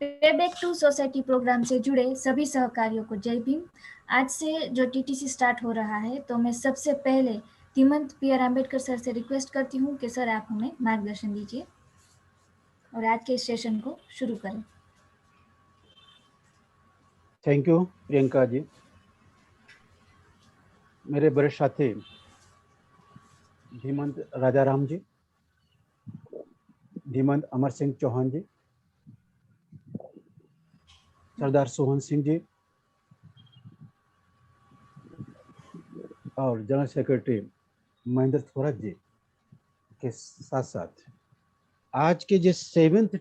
Payback to society programme से जुड़े सभी सहकारियों को जय भीम। आज से जो टीटीसी स्टार्ट हो रहा है, तो मैं सबसे पहले धीमंत पी.आर. अम्बेडकर सर से रिक्वेस्ट करती हूँ कि सर आप हमें मार्गदर्शन दीजिए और आज के इस सेशन को शुरू करें। Thank you Priyanka ji. मेरे बड़े साथी धीमंत राजाराम जी, धीमंत अमर सिंह चौहान जी, सरदार सोहन सिंह जी और जनरल सेक्रेटरी महेंद्र थोराट जी के साथ साथ आज के जो 7th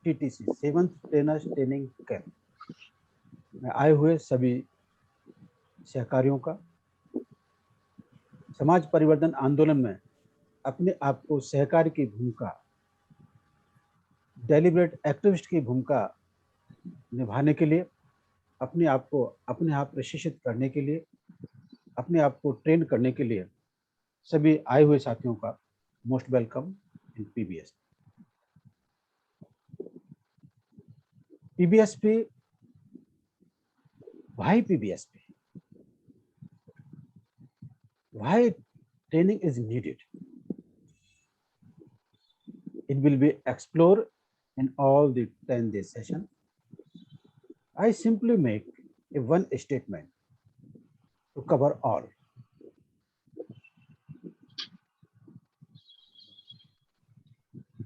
TTC 7th trainers training camp में आए हुए सभी सहकारियों का, समाज परिवर्तन आंदोलन में अपने आप को सहकारी की भूमिका, डेलिब्रेट एक्टिविस्ट की भूमिका निभाने के लिए, अपने आप प्रशिक्षित करने के लिए, अपने आप को ट्रेन करने के लिए सभी आए हुए साथियों का most welcome in PBS. PBSP, why PBSP? Why training is needed? It will be explored in all the 10-day session. I simply make a one statement to cover all.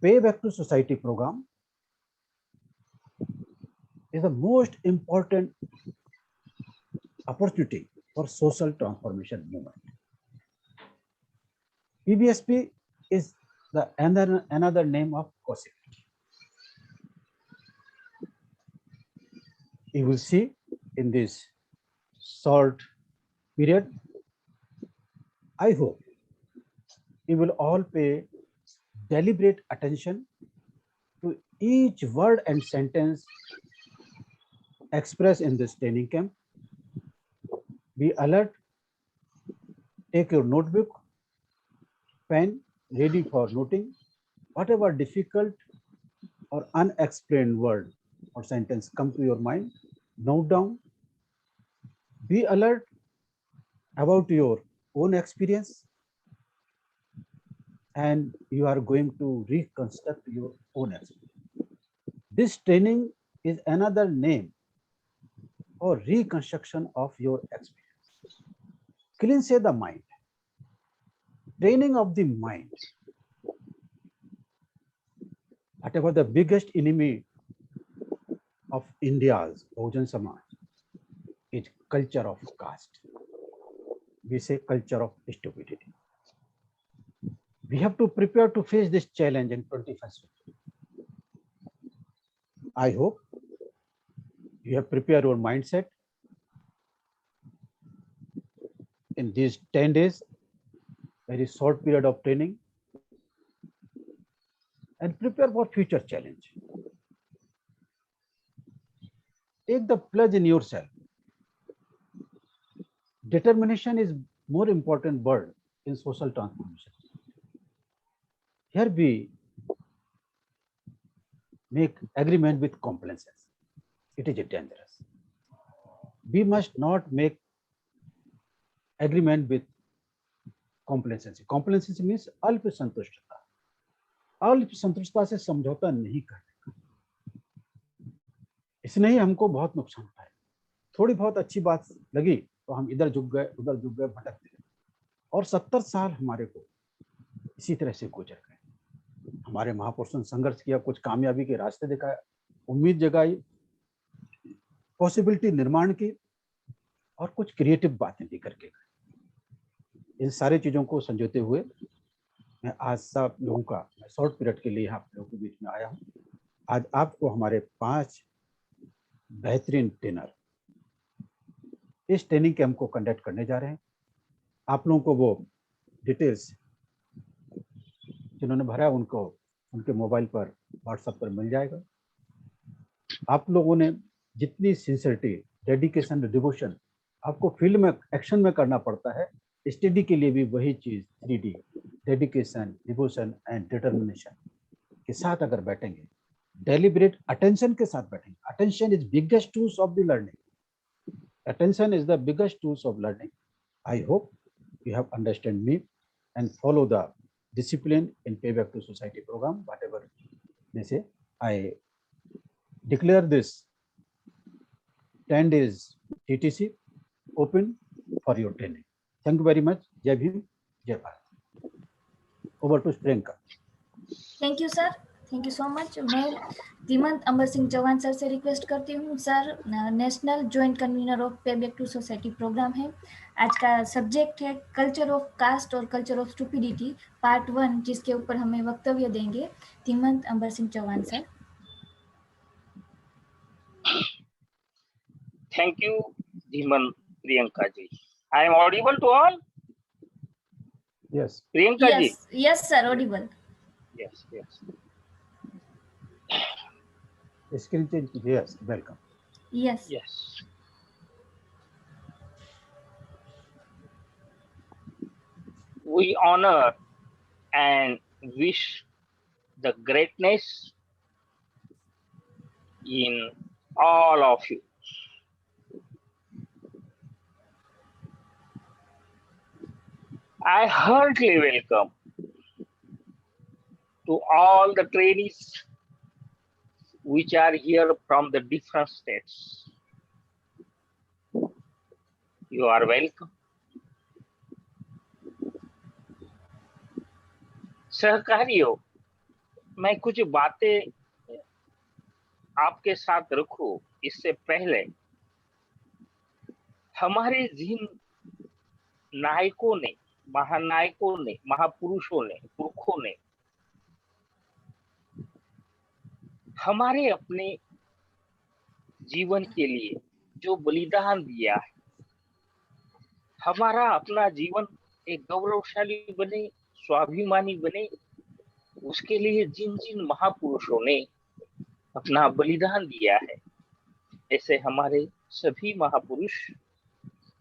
Payback to Society program is the most important opportunity for social transformation movement. PBSP is the another name of COSIP. You will see in this short period, I hope you will all pay deliberate attention to each word and sentence expressed in this training camp. Be alert, take your notebook, pen ready for noting. Whatever difficult or unexplained word or sentence come to your mind, note down. Be alert about your own experience, and you are going to reconstruct your own experience. This training is another name for reconstruction of your experience. Cleanse the mind. Training of the mind. Whatever the biggest enemy of India's Bahujan Samaj is culture of caste. We say culture of stupidity. We have to prepare to face this challenge in 21st century. I hope you have prepared your mindset in these 10 days, very short period of training, and prepare for future challenge. Take the pledge in yourself. Determination is more important word in social transformation. Here we make agreement with complacency. It is dangerous. We must not make agreement with complacency. Complacency means अल्प संतुष्टता. अल्प संतुष्टता से समझौता नहीं करने का. इसने ही हमको बहुत नुकसान उठाया. थोड़ी बहुत अच्छी बात लगी तो हम इधर झुक गए, उधर झुक गए, भटकते गए. और 70 साल हमारे को इसी तरह से गुजर गए. हमारे महापुरुषों ने संघर्ष किया, कुछ कामयाबी के रास्ते दिखाए, उम्मीद जगाई, पॉसिबिलिटी निर्माण की, और कुछ क्रिएटिव बातें भी करके गए. इन सारी चीजों को संजोते हुए मैं आज सब लोगों का शॉर्ट पीरियड के लिए आप लोगों के बीच में आया हूं. आज आपको हमारे 5 बेहतरीन ट्रेनर इस ट्रेनिंग कैंप को कंडक्ट करने जा रहे हैं. आप लोगों को वो डिटेल्स जिन्होंने भरा उनको उनके मोबाइल पर व्हाट्सएप पर मिल जाएगा. आप लोगों ने जितनी सिंसियरिटी, डेडिकेशन, डिवोशन आपको फील्ड में एक्शन में करना पड़ता है, स्टडी के लिए भी वही चीज 3D dedication, devotion and determination के साथ अगर बैठेंगे, डेलिब्रेट अटेंशन के साथ बैठेंगे। Attention is biggest tools of the learning. Attention is the biggest tools of learning. I hope you have understand me and follow the discipline in Payback to Society program, whatever they say. I declare this 10 days TTC open for your training. Thank you very much. Jai Bhim, Jai Bharat. Over to Priyanka. Thank you sir, thank you so much. मैं Dhimant Amar Singh Chauhan sir से request करती हूँ। Sir national joint convener of pay back to society programme है। आज का subject है culture of caste और culture of stupidity part 1, जिसके ऊपर हमें वक्तव्य देंगे Dhimant Amar Singh Chauhan sir. Thank you, Dhiman Priyanka ji. I am audible to all? Yes. Priyanka ji? Yes, sir, audible. Yes, yes. Screen change. Yes, welcome. Yes. Yes. We honor and wish the greatness in all of you. I heartily welcome to all the trainees which are here from the different states. You are welcome. सहकारियों, मैं कुछ बातें आपके साथ रखूं इससे पहले हमारे जिन नायकों ने, महानायकों ने, महापुरुषों ने, पुरखों ने हमारे अपने जीवन के लिए जो बलिदान दिया है, हमारा अपना जीवन एक गौरवशाली बने, स्वाभिमानी बने, उसके लिए जिन जिन महापुरुषों ने अपना बलिदान दिया है, ऐसे हमारे सभी महापुरुष,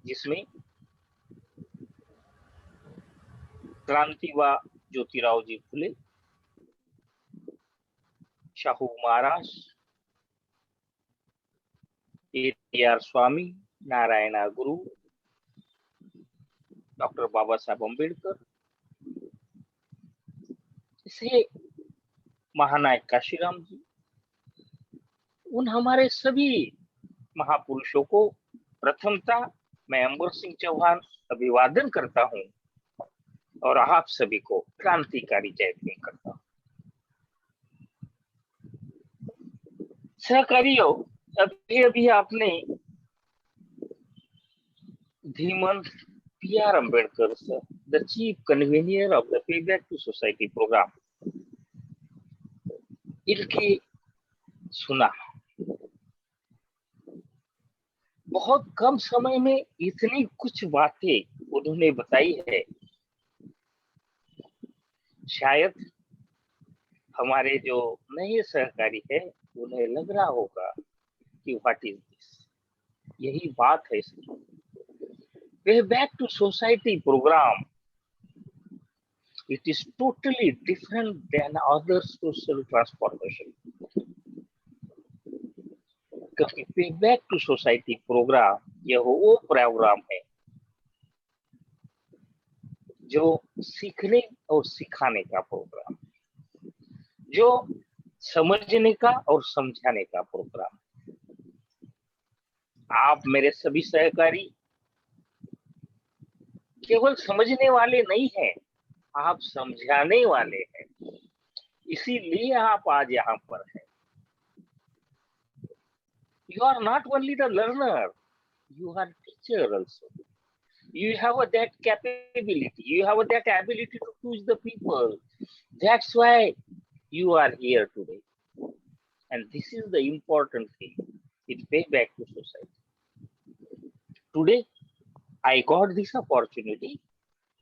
जिसमें क्रांतिवा ज्योतिराव जी फुले, शाहू महाराज, AR स्वामी, नारायणा गुरु, डॉक्टर बाबा साहब अम्बेडकर, इसे महानायक काशीराम जी, उन हमारे सभी महापुरुषों को प्रथमता मैं अमर सिंह चौहान अभिवादन करता हूं और आप सभी को क्रांतिकारी जय भीम करता हूं। सहकारियों, अभी अभी आपने Dhimant PR Ambedkar sir, the chief convener of the Payback to Society program, इनकी सुना। बहुत कम समय में इतनी कुछ बातें उन्होंने बताई है, शायद हमारे जो नए सहकारी है उन्हें लग रहा होगा कि व्हाट इज दिस, यही बात है इसकी। Payback to Society program, it is totally different than other social transformation. क्योंकि Payback to Society program यह वो प्रोग्राम है जो सीखने और सिखाने का प्रोग्राम, जो समझने का और समझाने का प्रोग्राम। आप मेरे सभी सहकारी केवल समझने वाले नहीं हैं, आप समझाने वाले हैं, इसीलिए आप आज यहाँ पर हैं। You are not only the learner, you are teacher also. You have that capability, you have that ability to teach the people. That's why you are here today. And this is the important thing. It pays back to society. Today, I got this opportunity.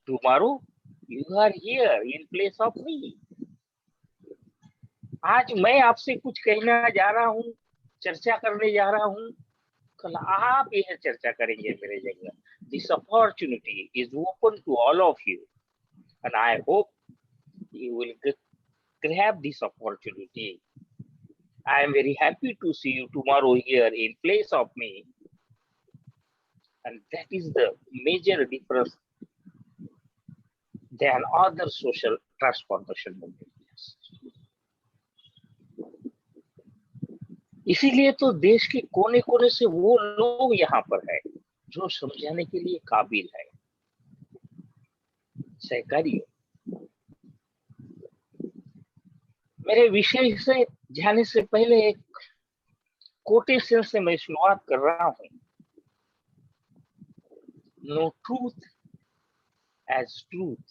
Tomorrow, you are here in place of me. आज मैं आपसे कुछ कहना जा रहा हूँ, चर्चा करने जा रहा हूँ, कल आप यह चर्चा करेंगे मेरे जगह। This opportunity is open to all of you, and I hope you will grab this opportunity I am very happy to see you tomorrow here in place of me. And that is the major difference than other social transformation movements. इसीलिए तो देश के कोने कोने से वो लोग यहाँ पर है जो समझाने के लिए काबिल है। सहकारी, मेरे विषय से जाने से पहले एक कोटेशन से मैं शुरुआत कर रहा हूँ। No truth as truth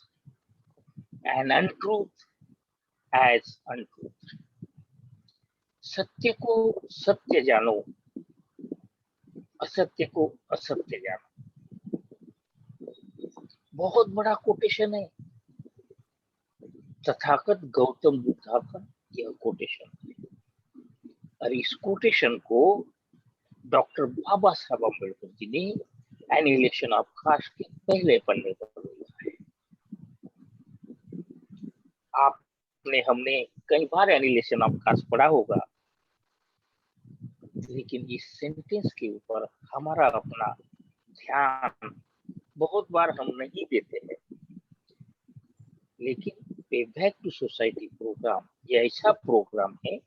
and untruth as untruth. सत्य को सत्य जानो, असत्य को असत्य जानो। बहुत बड़ा कोटेशन है, तथागत गौतम बुद्ध का यह कोटेशन है। और इस कोटेशन को डॉक्टर बाबा साहब अम्बेडकर जी ने एनिहिलेशन ऑफ कास्ट के पहले पन्ने पर लिखा है। हमने कई बार एनिहिलेशन ऑफ कास्ट पढ़ा होगा, लेकिन इस सेंटेंस के ऊपर हमारा अपना ध्यान बहुत बार हम नहीं देते हैं। लेकिन पे बैक टू सोसाइटी प्रोग्राम यह ऐसा प्रोग्राम है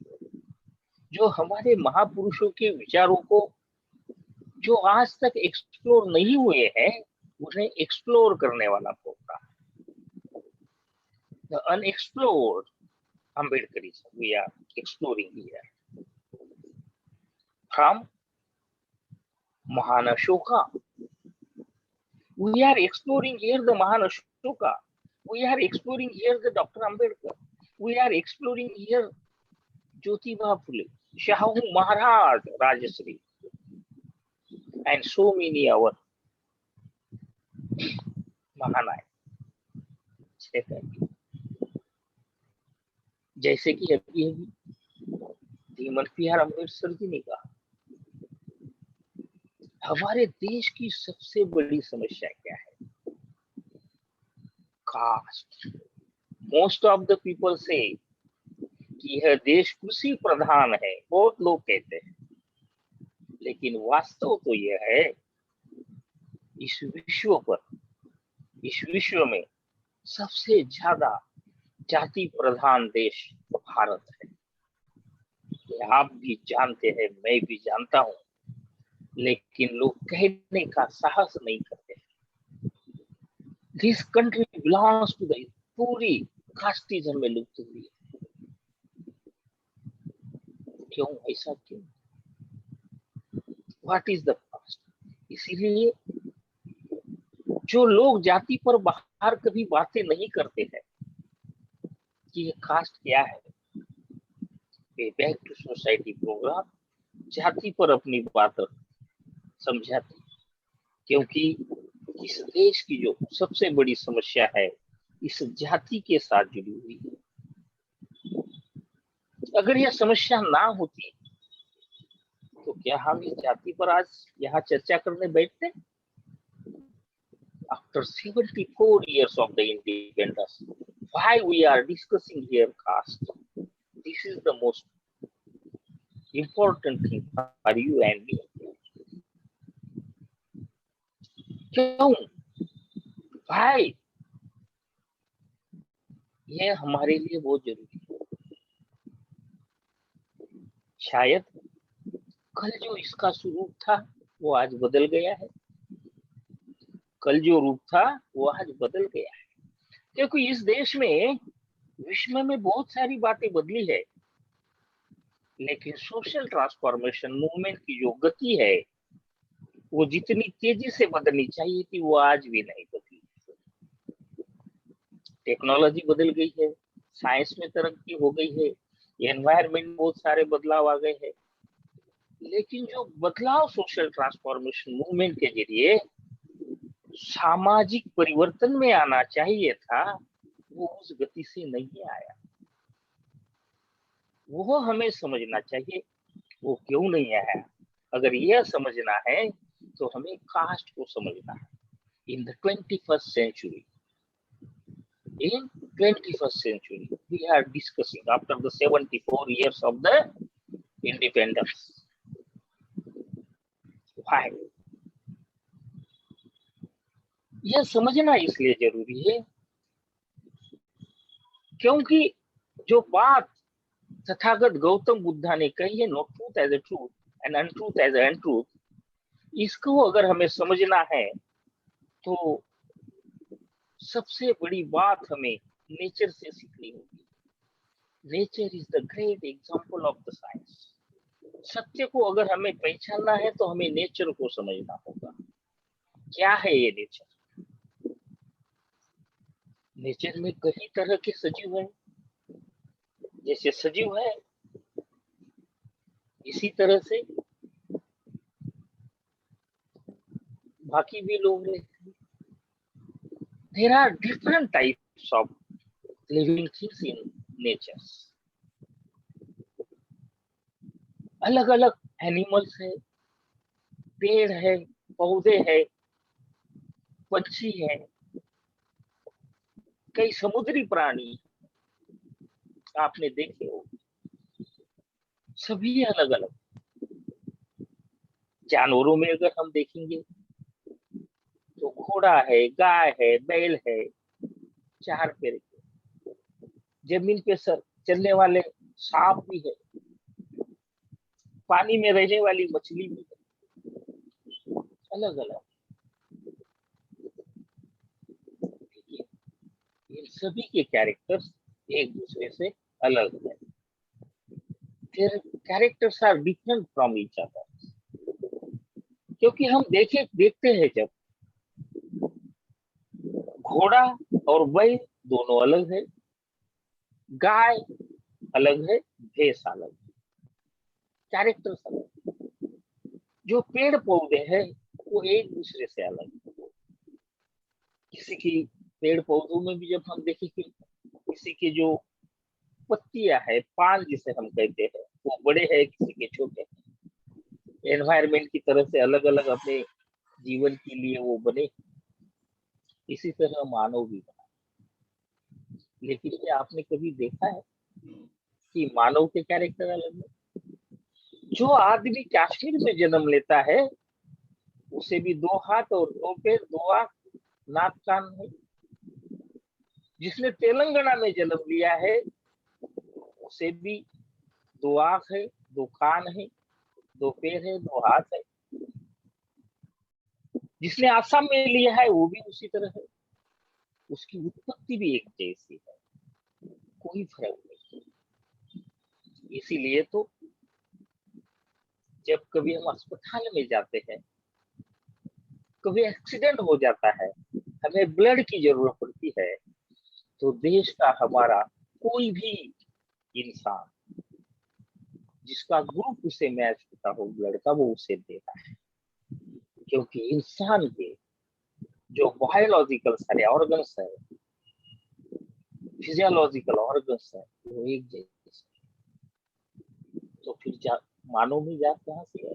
जो हमारे महापुरुषों के विचारों को जो आज तक एक्सप्लोर नहीं हुए हैं उन्हें एक्सप्लोर करने वाला programme. The unexplored Ambedkarism we are exploring here. From Mahan Ashoka, we are exploring here the Mahan Ashoka. We are exploring here the Dr. Ambedkar. We are exploring here Jyotiba Phule, Shahu Maharaj Rajasri, and so many our Mahanai. जैसे कि अभी धीमन पियार अम्बेडकर जी ने कहा, हमारे देश की सबसे बड़ी समस्या क्या है? Caste. Most of the people say कि यह देश कृषि प्रधान है, बहुत लोग कहते हैं, लेकिन वास्तव तो यह है इस विश्व में सबसे ज्यादा जाति प्रधान देश भारत है। ये आप भी जानते हैं, मैं भी जानता हूं, लेकिन लोग कहने का साहस नहीं करते। This country belongs to the पूरी कास्टिज्म में लुप्त हुई है। क्यों ऐसा क्यों? What is the caste? इसीलिए जो लोग जाति पर बाहर कभी बातें नहीं करते हैं कि ये कास्ट क्या है, बैक टू सोसाइटी प्रोग्राम जाति पर अपनी बात समझाते, क्योंकि इस देश की जो सबसे बड़ी समस्या है इस जाति के साथ जुड़ी हुई है। अगर यह समस्या ना होती तो क्या हम इस जाति पर आज यहाँ चर्चा करने बैठते? After 74 years of the independence, why we are discussing here caste? This is the most important thing for you and me. क्यों? Why? यह हमारे लिए बहुत जरूरी है। शायद कल जो इसका स्वरूप था वो आज बदल गया है। कल जो रूप था वो आज बदल गया है, क्योंकि इस देश में विश्व में बहुत सारी बातें बदली है, लेकिन सोशल ट्रांसफॉर्मेशन मूवमेंट की जो गति है वो जितनी तेजी से बदलनी चाहिए थी वो आज भी नहीं बदली। टेक्नोलॉजी बदल गई है, साइंस में तरक्की हो गई है, एनवायरमेंट में बहुत सारे बदलाव आ गए हैं, लेकिन जो बदलाव सोशल ट्रांसफॉर्मेशन मूवमेंट के जरिए सामाजिक परिवर्तन में आना चाहिए था वो उस गति से नहीं आया। वो हमें समझना चाहिए वो क्यों नहीं आया। अगर यह समझना है तो हमें कास्ट को समझना है। In the 21st century, in 21st century we are discussing after the 74 years of the independence. Why? यह समझना इसलिए जरूरी है क्योंकि जो बात तथागत गौतम बुद्धा ने कही है, no truth as a truth and untruth as a untruth, इसको अगर हमें समझना है तो सबसे बड़ी बात हमें नेचर से सीखनी होगी. Nature is the great example of the science. सत्य को अगर हमें पहचानना है तो हमें नेचर को समझना होगा. क्या है ये नेचर? नेचर में कई तरह के सजीव हैं. जैसे सजीव है इसी तरह से बाकी भी लोग रहते हैं. There are different types of living things in nature. अलग अलग एनिमल्स है, पेड़ है, पौधे है, पक्षी है, कई समुद्री प्राणी आपने देखे हो. सभी अलग अलग. जानवरों में अगर हम देखेंगे तो घोड़ा है, गाय है, बैल है, 4 पैर के. जमीन पे चलने वाले सांप भी है, पानी में रहने वाली मछली भी है. अलग अलग. इन सभी के कैरेक्टर्स एक दूसरे से अलग है. Their characters are different from each other. क्योंकि हम देखते हैं जब घोड़ा और बैल दोनों अलग है, गाय अलग है, भैंस अलग है, कैरेक्टर्स अलग. जो पेड़ पौधे हैं वो एक दूसरे से अलग है. किसी की पेड़ पौधों में भी जब हम देखेंगे, किसी की जो पत्तियां है, पान जिसे हम कहते हैं, वो बड़े हैं, किसी के छोटे. एनवायरमेंट की तरह से अलग अलग अपने जीवन के लिए वो बने. इसी तरह मानव भी बना. लेकिन क्या आपने कभी देखा है कि मानव के कैरेक्टर अलग है? जो आदमी कश्मीर में जन्म लेता है उसे भी 2 हाथ और 2 पैर, 2 आंख, नाक, कान है. जिसने तेलंगाना में जन्म लिया है उसे भी 2 आंख है, 2 कान है, 2 पैर है, 2 हाथ है. जिसने आसाम में लिया है वो भी उसी तरह है. उसकी उत्पत्ति भी एक जैसी है, कोई फर्क नहीं. इसीलिए तो जब कभी हम अस्पताल में जाते हैं, कभी एक्सीडेंट हो जाता है, हमें ब्लड की जरूरत पड़ती है, तो देश का हमारा कोई भी इंसान जिसका ग्रुप उसे मैच होता हो ब्लड का, वो उसे देता है. क्योंकि इंसान के जो बायोलॉजिकल सारे ऑर्गन्स है, फिजियोलॉजिकल ऑर्गन्स है, वो एक जैसे. तो फिर मानव में जात कहां से है?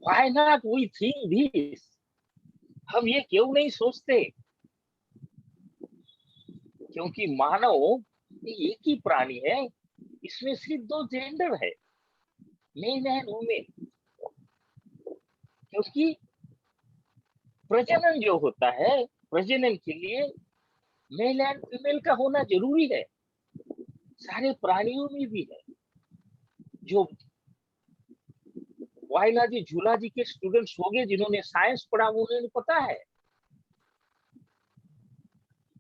Why not we think this? हम ये क्यों नहीं सोचते? क्योंकि मानव एक ही प्राणी है, इसमें सिर्फ 2 जेंडर है, मेल एंड वुमेन. क्योंकि प्रजनन जो होता है, प्रजनन के लिए मेल एंड फीमेल का होना जरूरी है. सारे प्राणियों में भी है. जो बायोलॉजी झूलाजी के स्टूडेंट्स हो गए जिन्होंने साइंस पढ़ा, उन्हें पता है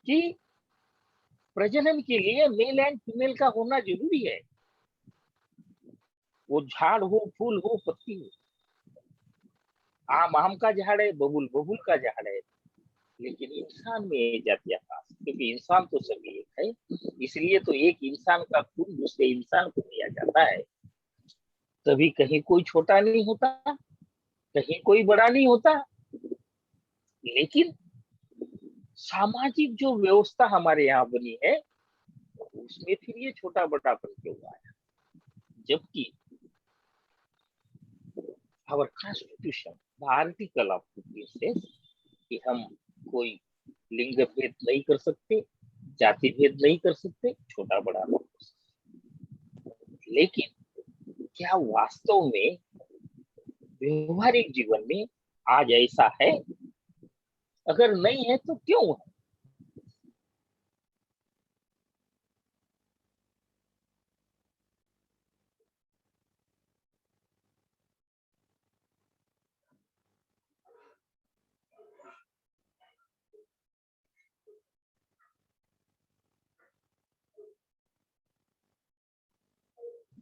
कि प्रजनन के लिए मेल एंड फीमेल का होना जरूरी है. वो झाड़ हो, फूल हो, पत्ती हो. आम का झाड़ है, बबूल का झाड़ है. लेकिन इंसान में ये जातियां खास, क्योंकि इंसान तो सभी एक है. इसलिए तो एक इंसान का खून दूसरे इंसान को दिया जाता है. तभी कहीं कोई छोटा नहीं होता, कहीं कोई बड़ा नहीं होता. लेकिन सामाजिक जो व्यवस्था हमारे यहाँ बनी है उसमें फिर ये छोटा बड़ापन क्यों आया? जबकि our constitution, the article of से कि हम कोई लिंग भेद नहीं कर सकते, जाति भेद नहीं कर सकते, छोटा बड़ा नहीं कर सकते. लेकिन क्या वास्तव में व्यवहारिक जीवन में आज ऐसा है? अगर नहीं है तो क्यों है?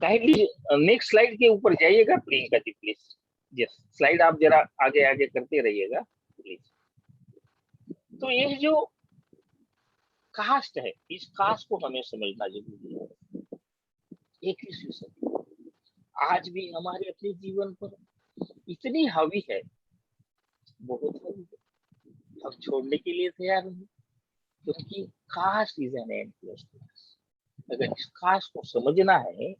काइंडली नेक्स्ट स्लाइड के ऊपर जाइएगा Priyanka ji please. Yes, slide आप जरा आगे आगे करते रहिएगा प्लीज। तो ये जो कास्ट है, इस कास्ट को हमें समझना जरूरी है। 21वीं सदी आज भी हमारे अपने जीवन पर इतनी हावी है, बहुत हावी है, हम छोड़ने के लिए तैयार नहीं, क्योंकि कास्ट इज एन एंड। अगर इस कास्ट को समझना है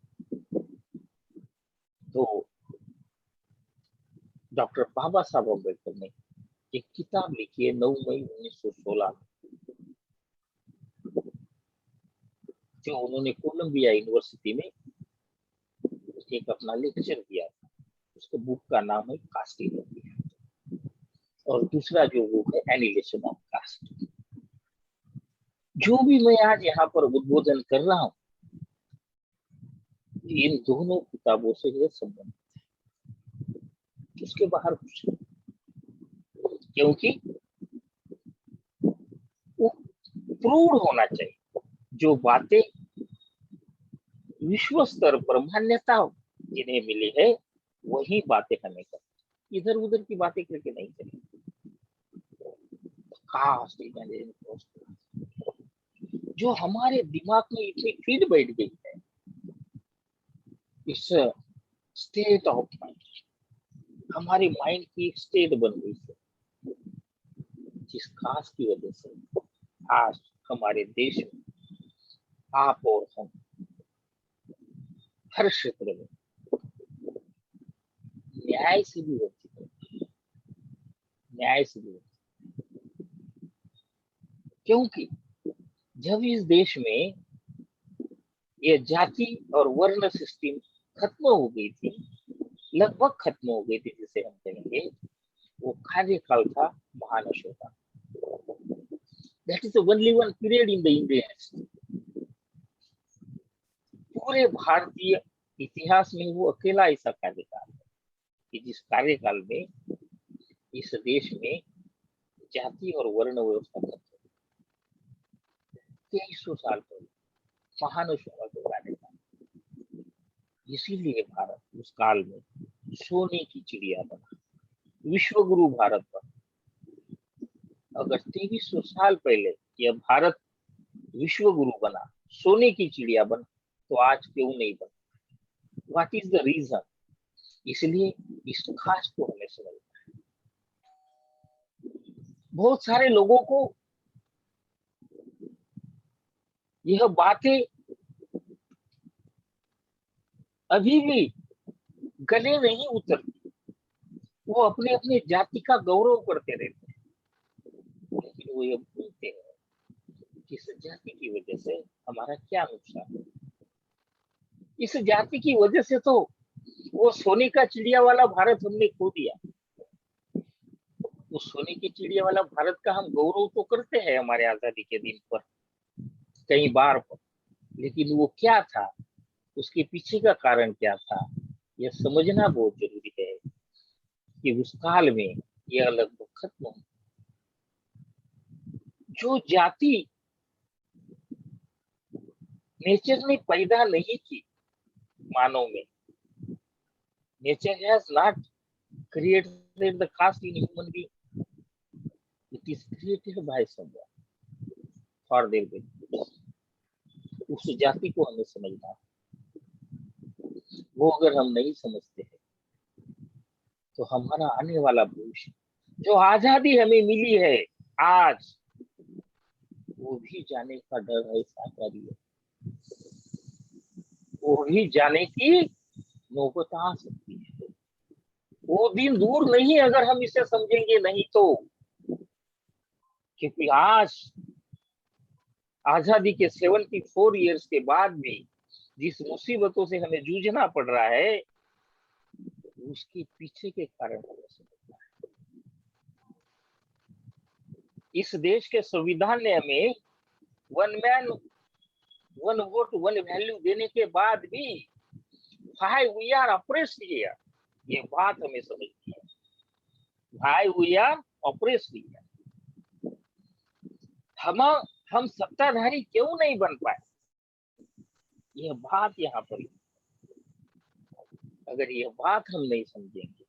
तो डॉक्टर बाबा साहब अम्बेडकर ने एक किताब लिखी है 9 मई 1916, जो उन्होंने कोलंबिया यूनिवर्सिटी में एक अपना लेक्चर दिया था। उसके बुक का नाम है कास्ट इंडिया, और दूसरा जो बुक है एनिलेशन ऑफ कास्ट। जो भी मैं आज यहाँ पर उद्बोधन कर रहा हूँ, इन दोनों किताबों से यह संबंध है, उसके बाहर कुछ नहीं। क्योंकि वो प्रूव होना चाहिए, जो बातें विश्व स्तर पर मान्यता जिन्हें मिली है वही बातें हमें करनी, इधर उधर की बातें करके नहीं चलेगी। जो हमारे दिमाग में इतनी फीड बैठ गई है, इस स्टेट ऑफ माइंड, हमारे माइंड की एक स्टेट बन गई है, जिस कास्ट की वजह से आज हमारे देश में आप और हम हर क्षेत्र में न्याय से भी वंचित है, न्याय से भी वंचित। क्योंकि जब इस देश में ये जाति और वर्ण सिस्टम खत्म हो गई थी, लगभग खत्म हो गई थी जिसे हम कहेंगे, वो कार्यकाल था महान Ashoka. That is only one period in the Indian history. पूरे भारतीय इतिहास में वो अकेला ऐसा कार्यकाल है कि जिस कार्यकाल में इस देश में जाति और वर्ण व्यवस्था खत्म हो गई। 2300 साल पहले महान अशोका के कार्यकाल, इसीलिए भारत उस काल में सोने की चिड़िया बना, विश्व गुरु भारत बना। अगर 2300 साल पहले यह भारत विश्व गुरु बना, सोने की चिड़िया बना, तो आज क्यों नहीं बना? What is the reason? इसलिए इस खास को हमें समझना है। बहुत सारे लोगों को यह बातें अभी भी गले नहीं उतरती। वो अपने अपने जाति का गौरव करते रहते हैं, लेकिन वो ये भूलते हैं कि इस जाति की वजह से हमारा क्या नुकसान है। इस जाति की वजह से तो वो सोने का चिड़िया वाला भारत हमने खो दिया। वो सोने की चिड़िया वाला भारत का हम गौरव तो करते हैं हमारे आजादी के दिन पर, कई बार पर, लेकिन वो क्या था, उसके पीछे का कारण क्या था, यह समझना बहुत जरूरी है कि उस काल में यह लगभग खत्म हो। जो जाति नेचर ने पैदा नहीं की मानव में, nature has not created the caste in human being. It is created by someone for their benefit. उस जाति को हमें समझना है। वो अगर हम नहीं समझते हैं तो हमारा आने वाला भविष्य, जो आजादी हमें मिली है आज, वो भी जाने का डर है साकारी है। वो भी जाने की नौबत आ सकती है। वो दिन दूर नहीं अगर हम इसे समझेंगे नहीं तो, क्योंकि आज आजादी के 74 इयर्स के बाद भी जिस मुसीबतों से हमें जूझना पड़ रहा है, उसके पीछे के कारण हमें समझना है। इस देश के संविधान ने हमें one man one vote one value देने के बाद भी भाई वी आर अप्रेस्ड हियर, ये बात हमें समझनी है। भाई वी आर अप्रेस्ड हियर। हम सत्ताधारी क्यों नहीं बन पाए, यह बात यहाँ पर। अगर यह बात हम नहीं समझेंगे,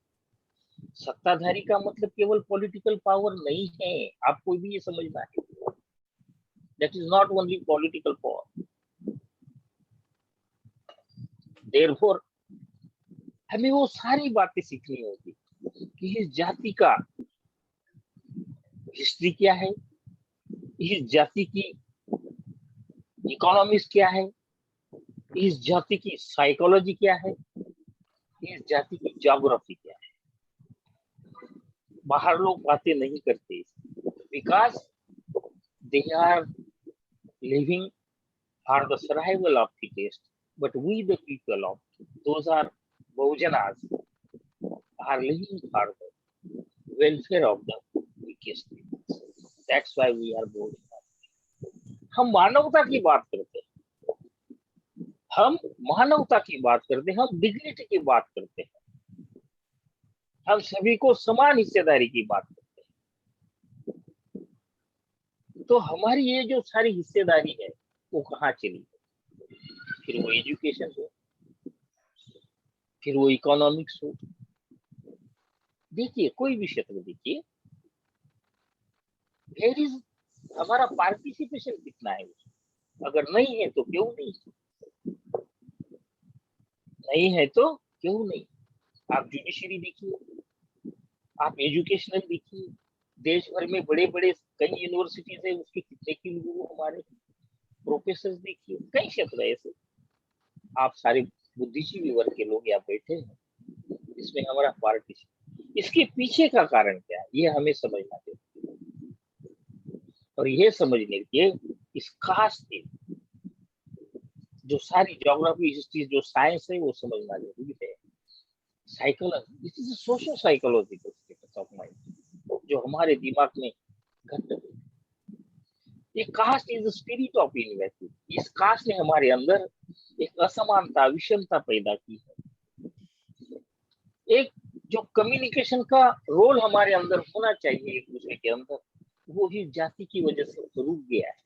सत्ताधारी का मतलब केवल पॉलिटिकल पावर नहीं है, आपको भी ये समझना है। That is not only political power. Therefore हमें वो सारी बातें सीखनी होगी कि इस जाति का हिस्ट्री क्या है, इस जाति की इकोनॉमिक्स क्या है, इस जाति की साइकोलॉजी क्या है, इस जाति की ज्योग्राफी क्या है। बाहर लोग बातें नहीं करते because they are living for the survival of the test, but we the people of those are Bahujanas are living for the welfare of the weakest people. That's why we are Bahujanas. हम मानवता की बात करते हैं, हम मानवता की बात करते हैं, हम डिग्निटी की बात करते हैं, हम सभी को समान हिस्सेदारी की बात करते हैं। तो हमारी ये जो सारी हिस्सेदारी है वो कहाँ चली? फिर वो एजुकेशन हो, फिर वो इकोनॉमिक्स हो। देखिए कोई भी क्षेत्र देखिए, वेयर इज हमारा पार्टिसिपेशन कितना है? अगर नहीं है तो क्यों नहीं, नहीं है तो क्यों नहीं। आप जुडिशरी देखिए, आप एजुकेशनल देखिए, देश भर में बड़े बड़े कई यूनिवर्सिटीज है, उसके कितने कुलगुरु हमारे प्रोफेसर देखिए, कई क्षेत्र ऐसे। आप सारे बुद्धिजीवी वर्ग के लोग यहाँ बैठे हैं, इसमें हमारा पार्टिसिपेशन, इसके पीछे का कारण क्या है ये हमें समझना चाहिए। और ये समझने के इस कास्ट की जो सारी ज्योग्राफी हिस्ट्री जो साइंस है वो समझना जरूरी है। Psychology, this is social psychological status of mind जो हमारे दिमाग में घट गई। ये caste is the spirit of investing. इस कास्ट ने हमारे अंदर एक असमानता विषमता पैदा की है। एक जो कम्युनिकेशन का रोल हमारे अंदर होना चाहिए एक दूसरे के अंदर, वो भी जाति की वजह से रुक गया है।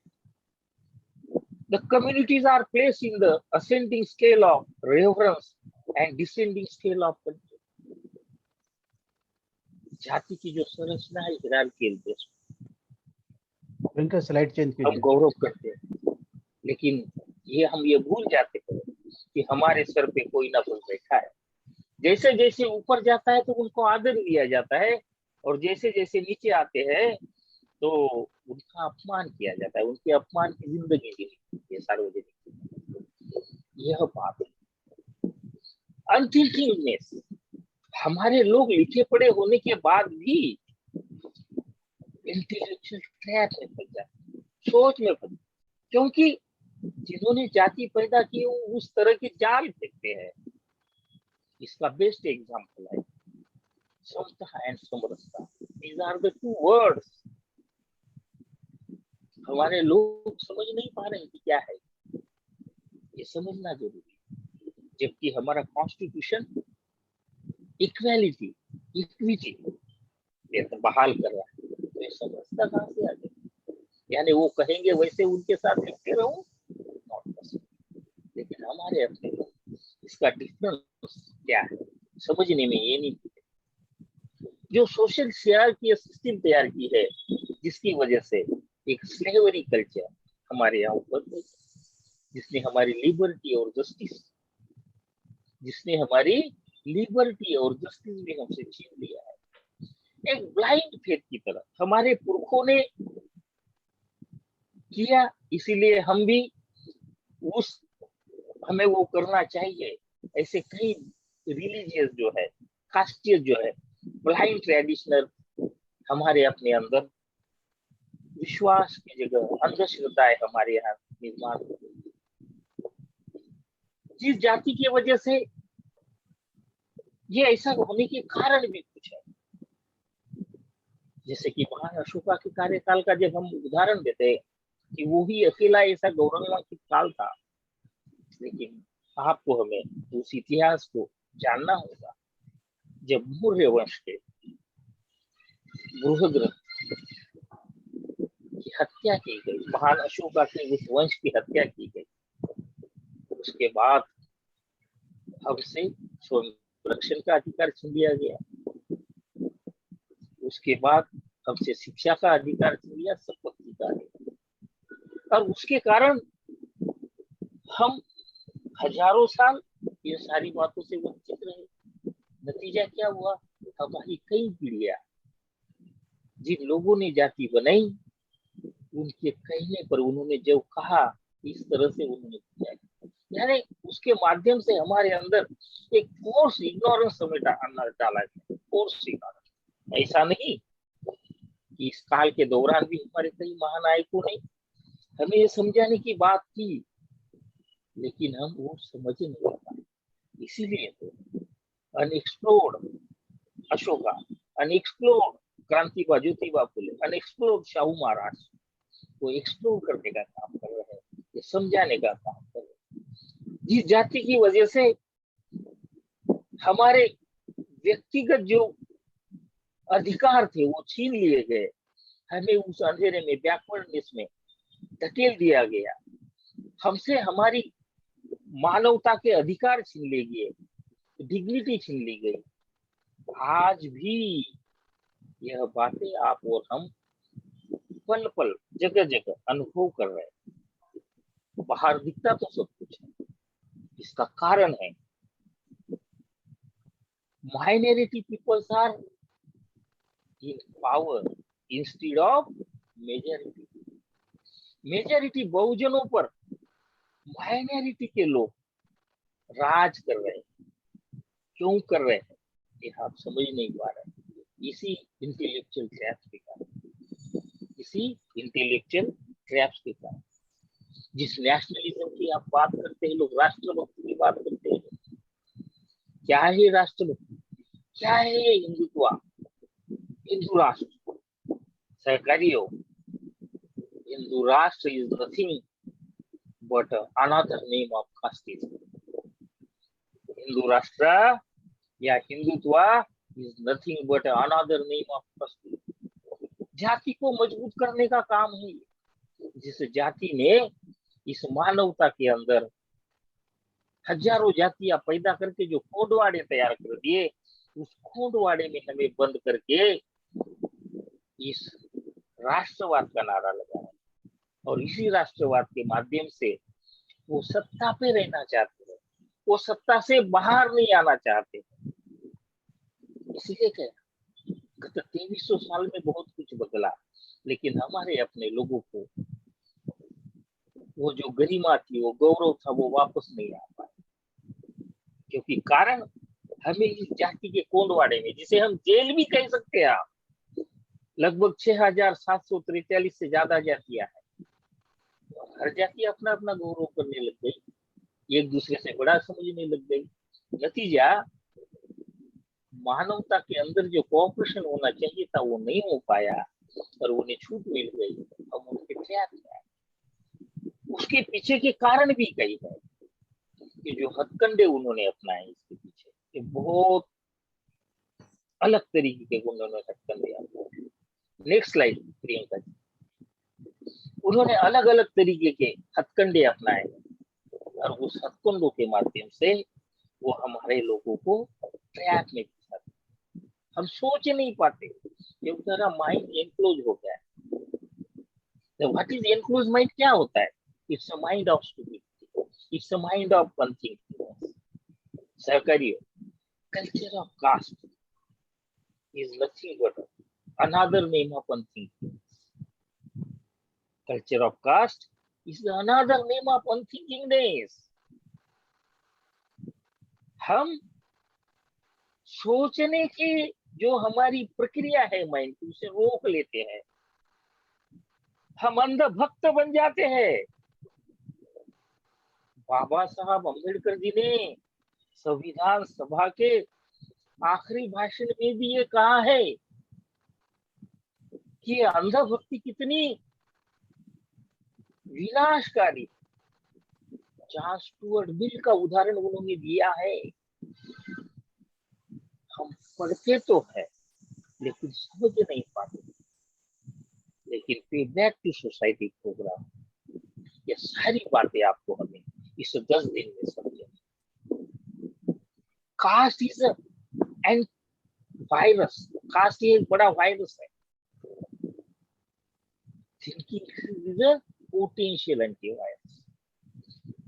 The communities are placed in the ascending scale of reverence and descending scale of culture. जाति की जो संरचना है हिरार्कियल बेस्ड, इनका स्लाइड चेंज कीजिए। हम गौरव करते हैं, लेकिन हम ये भूल जाते हैं कि हमारे सर पे कोई ना कोई बैठा है। जैसे जैसे ऊपर जाता है तो उनको आदर दिया जाता है, और जैसे जैसे नीचे आते हैं तो उनका अपमान किया जाता है, उनके अपमान की जिंदगी जीनी सार्वजनिक। यह बात है अनथिंकिंगनेस। हमारे लोग लिखे पढ़े होने के बाद भी इंटेलेक्चुअल ट्रैप में फंस जाते, सोच में फंस, क्योंकि जिन्होंने जाति पैदा की वो उस तरह के जाल फेंकते हैं। इसका बेस्ट एग्जांपल है समता एंड समरसता। These are the two words. हमारे लोग समझ नहीं पा रहे हैं कि क्या है, ये समझना जरूरी है। जबकि हमारा कॉन्स्टिट्यूशन इक्वालिटी इक्विटी बहाल कर रहा है, तो ये समझता कहाँ से आ गया? यानी वो कहेंगे वैसे उनके साथ लिखते रहो, लेकिन हमारे अपने इसका डिफरेंस क्या है समझने में ये नहीं। जो सोशल हायरार्की सिस्टम तैयार की है, जिसकी वजह से एक स्लेवरी कल्चर हमारे यहाँ ऊपर, जिसने हमारी लिबर्टी और जस्टिस भी हमसे छीन लिया है। एक ब्लाइंड फेथ की तरह हमारे पुरखों ने किया, इसीलिए हम भी हमें वो करना चाहिए। ऐसे कई रिलीजियस जो है, कास्टियस जो है, ब्लाइंड ट्रेडिशनल हमारे अपने अंदर विश्वास की जगह अंधश्रद्धाएं हमारे यहाँ निर्माण हो गई। जिस जाति की वजह से ये ऐसा होने के कारण भी कुछ है। जैसे कि महान अशोका के कार्यकाल का जब हम उदाहरण देते हैं कि वो ही अकेला ऐसा गौरवान्वित काल था, लेकिन आपको हमें उस इतिहास को जानना होगा जब मौर्य वंश के बृहद्रथ की हत्या की गई, महान अशोका के उस वंश की हत्या की गई, उसके बाद हमसे संरक्षण का अधिकार छीन लिया गया, उसके बाद हमसे शिक्षा का अधिकार छीन लिया, संपत्ति का अधिकार, और उसके कारण हम हजारों साल ये सारी बातों से वंचित रहे। नतीजा क्या हुआ? हमारी कई पीढ़ियां जिन लोगों ने जाति बनाई, उनके कहने पर उन्होंने जो कहा इस तरह से उन्होंने किया, यानी उसके माध्यम से हमारे अंदर एक फोर्स इग्नोरेंस समेटा डाला गया, फोर्स इग्नोरेंस। ऐसा नहीं कि इस काल के दौरान भी हमारे कई महानायकों ने हमें ये समझाने की बात की, लेकिन हम वो समझ नहीं पाए। इसीलिए तो unexplored Ashoka, unexplored क्रांतिबा Jyotiba Phule, unexplored Shahu Maharaj को एक्सप्लोर करने का काम कर रहे हैं, ये समझाने का काम कर रहे हैं। जिस जाति की वजह से हमारे व्यक्तिगत जो अधिकार थे वो छीन लिए गए, हमें उस अंधेरे में, बैकवर्डनेस में धकेल दिया गया, हमसे हमारी मानवता के अधिकार छीन लिए गए, डिग्निटी छीन ली गई। आज भी यह बातें आप और हम पल पल जगह जगह अनुभव कर रहे हैं। बाहर दिखता तो सब कुछ है, इसका कारण है minority peoples are in power instead of majority. Majority बहुजनों पर माइनॉरिटी के लोग राज कर रहे हैं। क्यों कर रहे हैं ये आप समझ नहीं पा रहे। इसी इंटेलेक्चुअल ट्रैप्स के कारण, इसी इंटेलेक्चुअल ट्रैप्स के कारण। जिस नेशनलिज्म की आप बात करते हैं, लोग राष्ट्रभक्ति की बात करते हैं, क्या है राष्ट्रभक्ति, क्या है हिंदुत्व, हिंदू राष्ट्र? सरकारी हो, हिंदू राष्ट्र is nothing but another name of casteism. Hindu राष्ट्र या Hindutva is nothing but another name of casteism. जाति को मजबूत करने का काम है, जिस जाति ने इस मानवता के अंदर हजारों जातियां पैदा करके जो खोडवाड़े तैयार कर दिए, उस खोडवाड़े में हमें बंद करके इस राष्ट्रवाद का नारा लगाया, और इसी राष्ट्रवाद के माध्यम से वो सत्ता पे रहना चाहते हैं, वो सत्ता से बाहर नहीं आना चाहते। इसीलिए क्या गत 2300 साल में बहुत कुछ बदला, लेकिन हमारे अपने लोगों को वो जो गरिमा थी, वो गौरव था, वो वापस नहीं आ पाए। क्योंकि कारण हमें इस जाति के कोंडवाड़े में, जिसे हम जेल भी कह सकते हैं, लगभग 6743 से ज्यादा जातियां हैं। हर जाति अपना अपना गौरव करने लग गई, एक दूसरे से बड़ा समझने लग गई। नतीजा मानवता के अंदर जो कोऑपरेशन होना चाहिए था वो नहीं हो पाया, और उन्हें छूट मिल गई। अब उनके क्या किया, उसके पीछे के कारण भी कई है कि जो हथकंडे उन्होंने अपनाए, इसके पीछे ये बहुत अलग तरीके के उन्होंने हथकंडे अपनाए। Next slide Priyanka ji. उन्होंने अलग अलग तरीके के हथकंडे अपनाए, और उस हथकंडों के माध्यम से वो हमारे लोगों को ट्रैप में फंसाते। हम सोच नहीं पाते, क्योंकि हमारा माइंड एनक्लोज हो गया है। What is enclose mind? क्या होता है? It's a mind of stupidity, it's a mind of unthinking. सहकारी culture of caste is nothing but another name of unthinking. Culture of caste is another name of unthinkingness. हम सोचने की जो हमारी प्रक्रिया है माइंड की, उसे रोक लेते हैं, हम अंध भक्त बन जाते हैं। बाबा साहब अम्बेडकर जी ने संविधान सभा के आखिरी भाषण में भी ये कहा है कि अंधभक्ति कितनी विनाशकारी। जॉन स्टुअर्ट मिल का उदाहरण उन्होंने दिया है। हम पढ़ते तो है लेकिन समझ नहीं पाते। लेकिन पे बैक टू सोसाइटी प्रोग्राम, ये सारी बातें आपको हमें इस 10 दिन में समझे। Caste is and virus, caste ये एक बड़ा वायरस है। Thinking is a potential antivirus.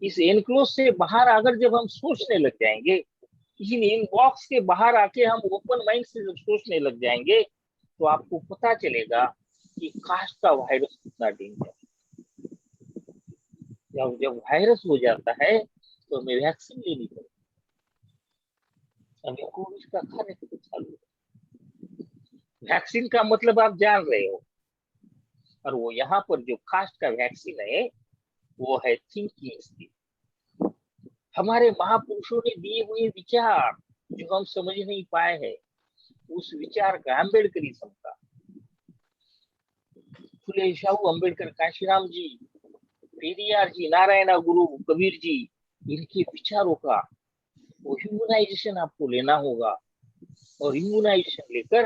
इस एनक्लोज से बाहर अगर जब हम सोचने लग जाएंगे, इन बॉक्स के बाहर आके हम ओपन माइंड से जब सोचने लग जाएंगे, तो आपको पता चलेगा कि कास्ट का वायरस कितना डेंजर। जब वायरस हो जाता है तो हमें वैक्सीन लेनी पड़ेगी। हमें कोविड का खाने को चालू। वैक्सीन का मतलब आप जान रहे हो, और वो यहाँ पर जो कास्ट का वैक्सीन है वो है थिंकिंग स्किल। हमारे महापुरुषों ने दिए हुए विचार जो हम समझ नहीं पाए हैं, उस विचार का अम्बेडकरिज्म का, फुले शाहू अम्बेडकर, काशीराम जी, पेरियार जी, नारायण गुरु, कबीर जी, इनके विचारों का वो ह्यूमनाइजेशन आपको लेना होगा। और ह्यूमनाइजेशन लेकर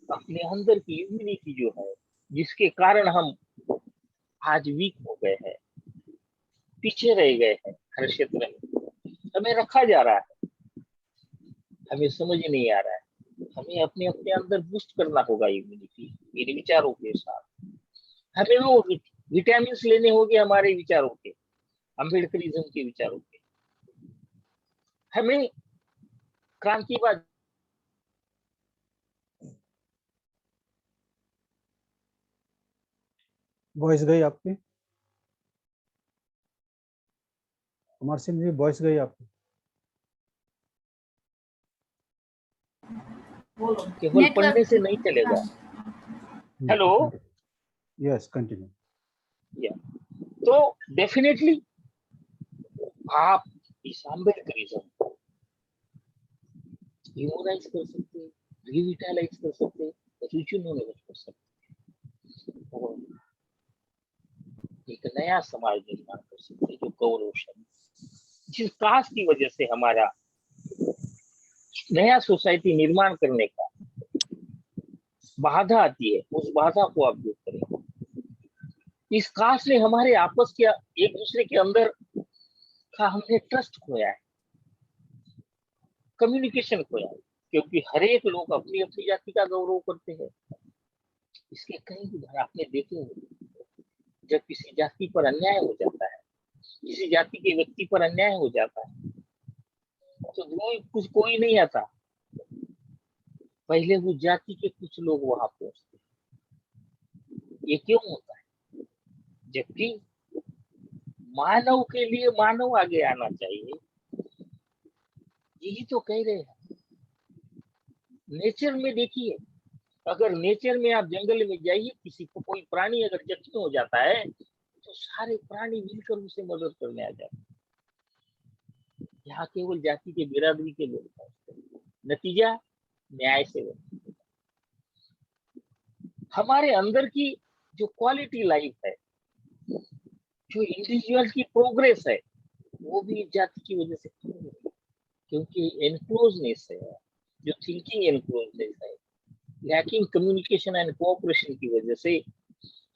अपने अंदर की इम्यूनिटी जो है, जिसके कारण हम आज वीक हो गए हैं, पीछे रह गए हैं, हर क्षेत्र में हमें रखा जा रहा है, हमें समझ नहीं आ रहा है। हमें अपने अपने अंदर बूस्ट करना होगा इम्यूनिटी इन विचारों के साथ। हमें वो विटामिन लेने होंगे हमारे विचारों के, अम्बेडकरिज्म के विचारों के। हमें क्रांतिवाद, वॉइस गई आपकी, कुमार सिंह जी, वॉइस गई आपकी। केवल पढ़ने से नहीं चलेगा। Hello, yes, continue. तो डेफिनेटली आप इस अम्बेडकरिज्म को ह्यूमनाइज कर सकते हैं, रिविटलाइज कर सकते हैं, रिजुनोलाइज कर सकते हैं, और एक नया समाज निर्माण कर सकते हैं जो गौरवशाली, जिस कास्ट की वजह से हमारा नया सोसाइटी निर्माण करने का बाधा आती है, उस बाधा को आप दूर करें। इस कास्ट ने हमारे आपस के एक दूसरे के अंदर का हमने ट्रस्ट खोया है, कम्युनिकेशन खोया है, क्योंकि हर एक लोग अपनी अपनी जाति का गौरव करते हैं। इसके कई उदाहरण आपने देखे होंगे। जब किसी जाति पर अन्याय हो जाता है, किसी जाति के व्यक्ति पर अन्याय हो जाता है, तो कोई नहीं आता, पहले वो जाति के कुछ लोग वहां पहुंचते। ये क्यों होता है? जबकि मानव के लिए मानव आगे आना चाहिए, यही तो कह रहे हैं। नेचर में देखिए, अगर नेचर में आप जंगल में जाइए, किसी को कोई प्राणी अगर जख्मी हो जाता है तो सारे प्राणी मिलकर उसे मदद करने आ जाते हैं। यहाँ केवल जाति के बिरादरी के लोग पहुंचते हैं, नतीजा न्याय से बनता है। हमारे अंदर की जो क्वालिटी लाइफ है, जो इंडिविजुअल की प्रोग्रेस है, वो भी जाति की वजह से कम हो गई, क्योंकि एनक्लोजनेस है, जो थिंकिंग एनक्लोजनेस है, लैकिंग कम्युनिकेशन एंड कोऑपरेशन की वजह से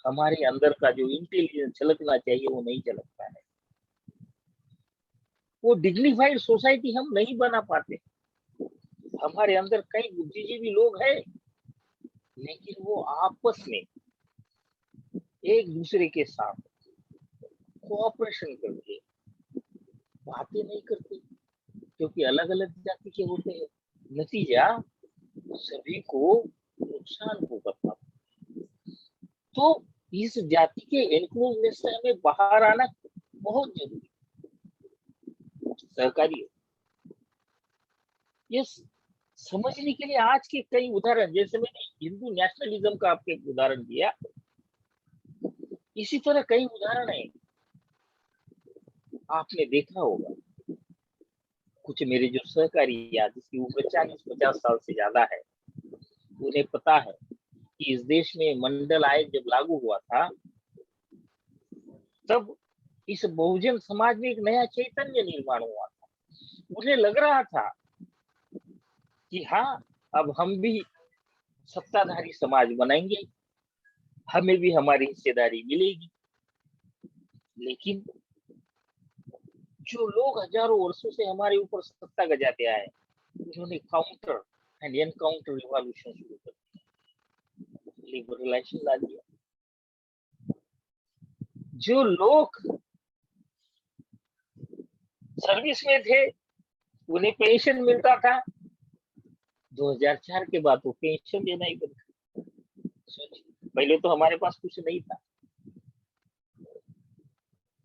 हमारे अंदर का जो इंटेलिजेंस झलकना चाहिए वो नहीं झलकता है। वो डिग्निफाइड सोसाइटी हम नहीं बना पाते। हमारे अंदर कई बुद्धिजीवी लोग हैं, लेकिन वो आपस में एक दूसरे के साथ कोऑपरेशन करके बातें नहीं करते, क्योंकि अलग अलग जाति के होते हैं। नतीजा सभी को नुकसान भुगतना। तो इस जाति के एनक्लोजनेस से हमें बाहर आना बहुत जरूरी है। सहकारी ये समझने के लिए आज के कई उदाहरण, जैसे मैंने हिंदू नेशनलिज्म का आपको एक उदाहरण दिया, इसी तरह कई उदाहरण है। आपने देखा होगा कुछ मेरे जो सहकारी या जिसकी उम्र 40-50 साल से ज्यादा है, उन्हें पता है कि इस देश में मंडल आयोग जब लागू हुआ था, तब इस बहुजन समाज में एक नया चैतन्य निर्माण हुआ था। उन्हें लग रहा था कि हाँ, अब हम भी सत्ताधारी समाज बनाएंगे, हमें भी हमारी हिस्सेदारी मिलेगी। लेकिन जो लोग हजारों वर्षों से हमारे ऊपर सत्ता गजाते आए, उन्होंने काउंटर एंड एनकाउंटर रिवॉल्यूशन शुरू कर दिया, लिबरलाइजेशन ला दिया। जो लोग सर्विस में थे, उन्हें पेंशन मिलता था, 2004 के बाद वो पेंशन देना ही बंद कर दिया। सोचिए, पहले तो हमारे पास कुछ नहीं था।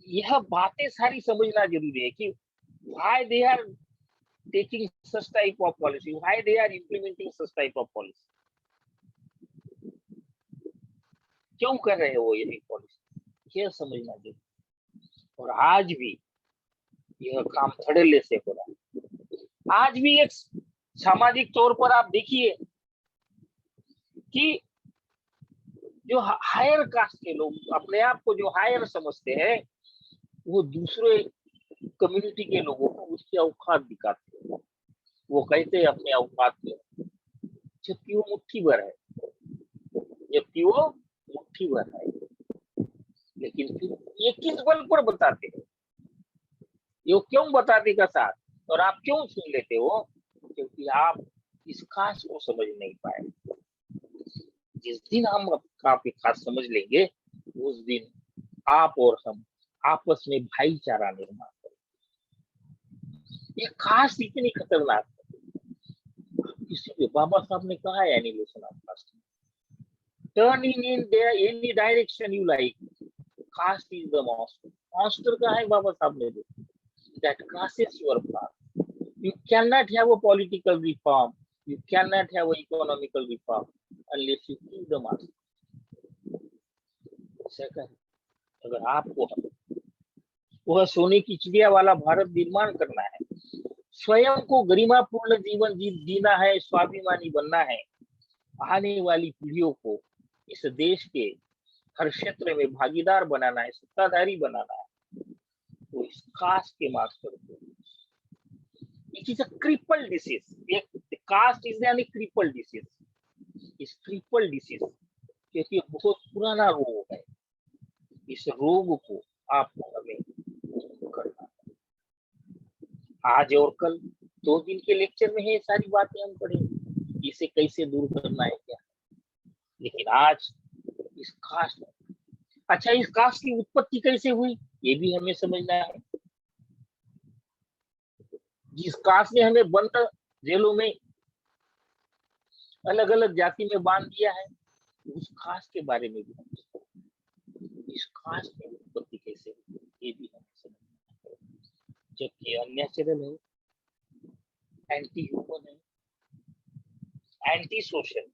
यह बातें सारी समझना जरूरी है कि why they are taking such type of policy, why they are implementing such type of policy, क्यों कर रहे हो ये पॉलिसी, यह समझना जरूरी। और आज भी यह काम धड़ल्ले से हो रहा है। आज भी एक सामाजिक तौर पर आप देखिए कि जो हायर कास्ट के लोग अपने आप को जो हायर समझते हैं, वो दूसरे कम्युनिटी के लोगों को उसकी औकात दिखाते हैं। वो कहते हैं अपने औकात में, जबकि वो मुट्ठी भर है, जबकि वो मुट्ठी भर है। लेकिन फिर ये किस बल पर बताते हैं, ये क्यों बताते का साथ, और आप क्यों सुन लेते हो? क्योंकि आप इस खास को समझ नहीं पाए। जिस दिन हम आपकी खास समझ लेंगे, उस दिन आप और हम आपस में भाईचारा निर्माण करेंगे। ये खास इतनी खतरनाक है। किसी भी बाबा साहब ने कहा है animation of caste, turn in any direction you like, caste is the master का है बाबा साहब ने, that crosses your path. You cannot have a political reform, you cannot have an economical reform unless you kill the master. अगर आपको वह सोने की चिड़िया वाला भारत निर्माण करना है, स्वयं को गरिमापूर्ण जीवन जीना है, स्वाभिमानी बनना है, आने वाली पीढ़ियों को इस देश के हर क्षेत्र में भागीदार बनाना है, सत्ताधारी बनाना है, तो इस कास्ट के मास्टर को, it is a cripple disease, एक कास्ट इज यानी क्रिपल डिसीज, इस क्रिपल डिसीज क्योंकि बहुत पुराना रोग है, इस रोग को आपको हमें करना है। आज और कल 2 दिन के लेक्चर में है सारी बातें हम पढ़ेंगे, इसे कैसे दूर करना है क्या। लेकिन आज इस कास्ट, अच्छा इस कास्ट की उत्पत्ति कैसे हुई ये भी हमें समझना है। जिस कास्ट ने हमें बंद जेलों में अलग अलग जाति में बांध दिया है, उस कास्ट के बारे में भी हम, इस कास्ट की उत्पत्ति कैसे हुई ये भी हमें समझना है। जबकि अननेचुरल है, एंटी ह्यूमन है, एंटी सोशल,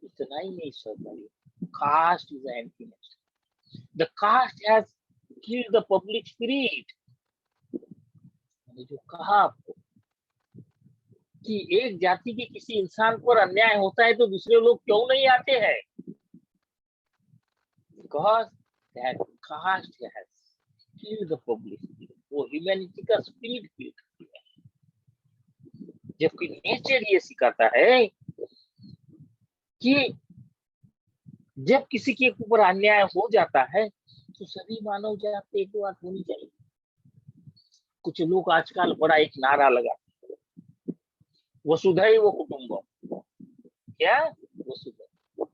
इतना ही नहीं सरकारी, caste is anti natural. The caste has killed the public spirit. मैंने जो कहा आपको कि एक जाति के किसी इंसान पर अन्याय होता है तो दूसरे लोग क्यों नहीं आते हैं? Because that caste has killed the public spirit, वो ह्यूमैनिटी का स्पिरिट किल करती है। जबकि नेचर ये सिखाता है कि जब किसी के ऊपर अन्याय हो जाता है तो सभी मानव जाति एक बात होनी चाहिए। कुछ लोग आजकल बड़ा एक नारा लगा, वसुधैव कुटुंबम, क्या वसुधैव,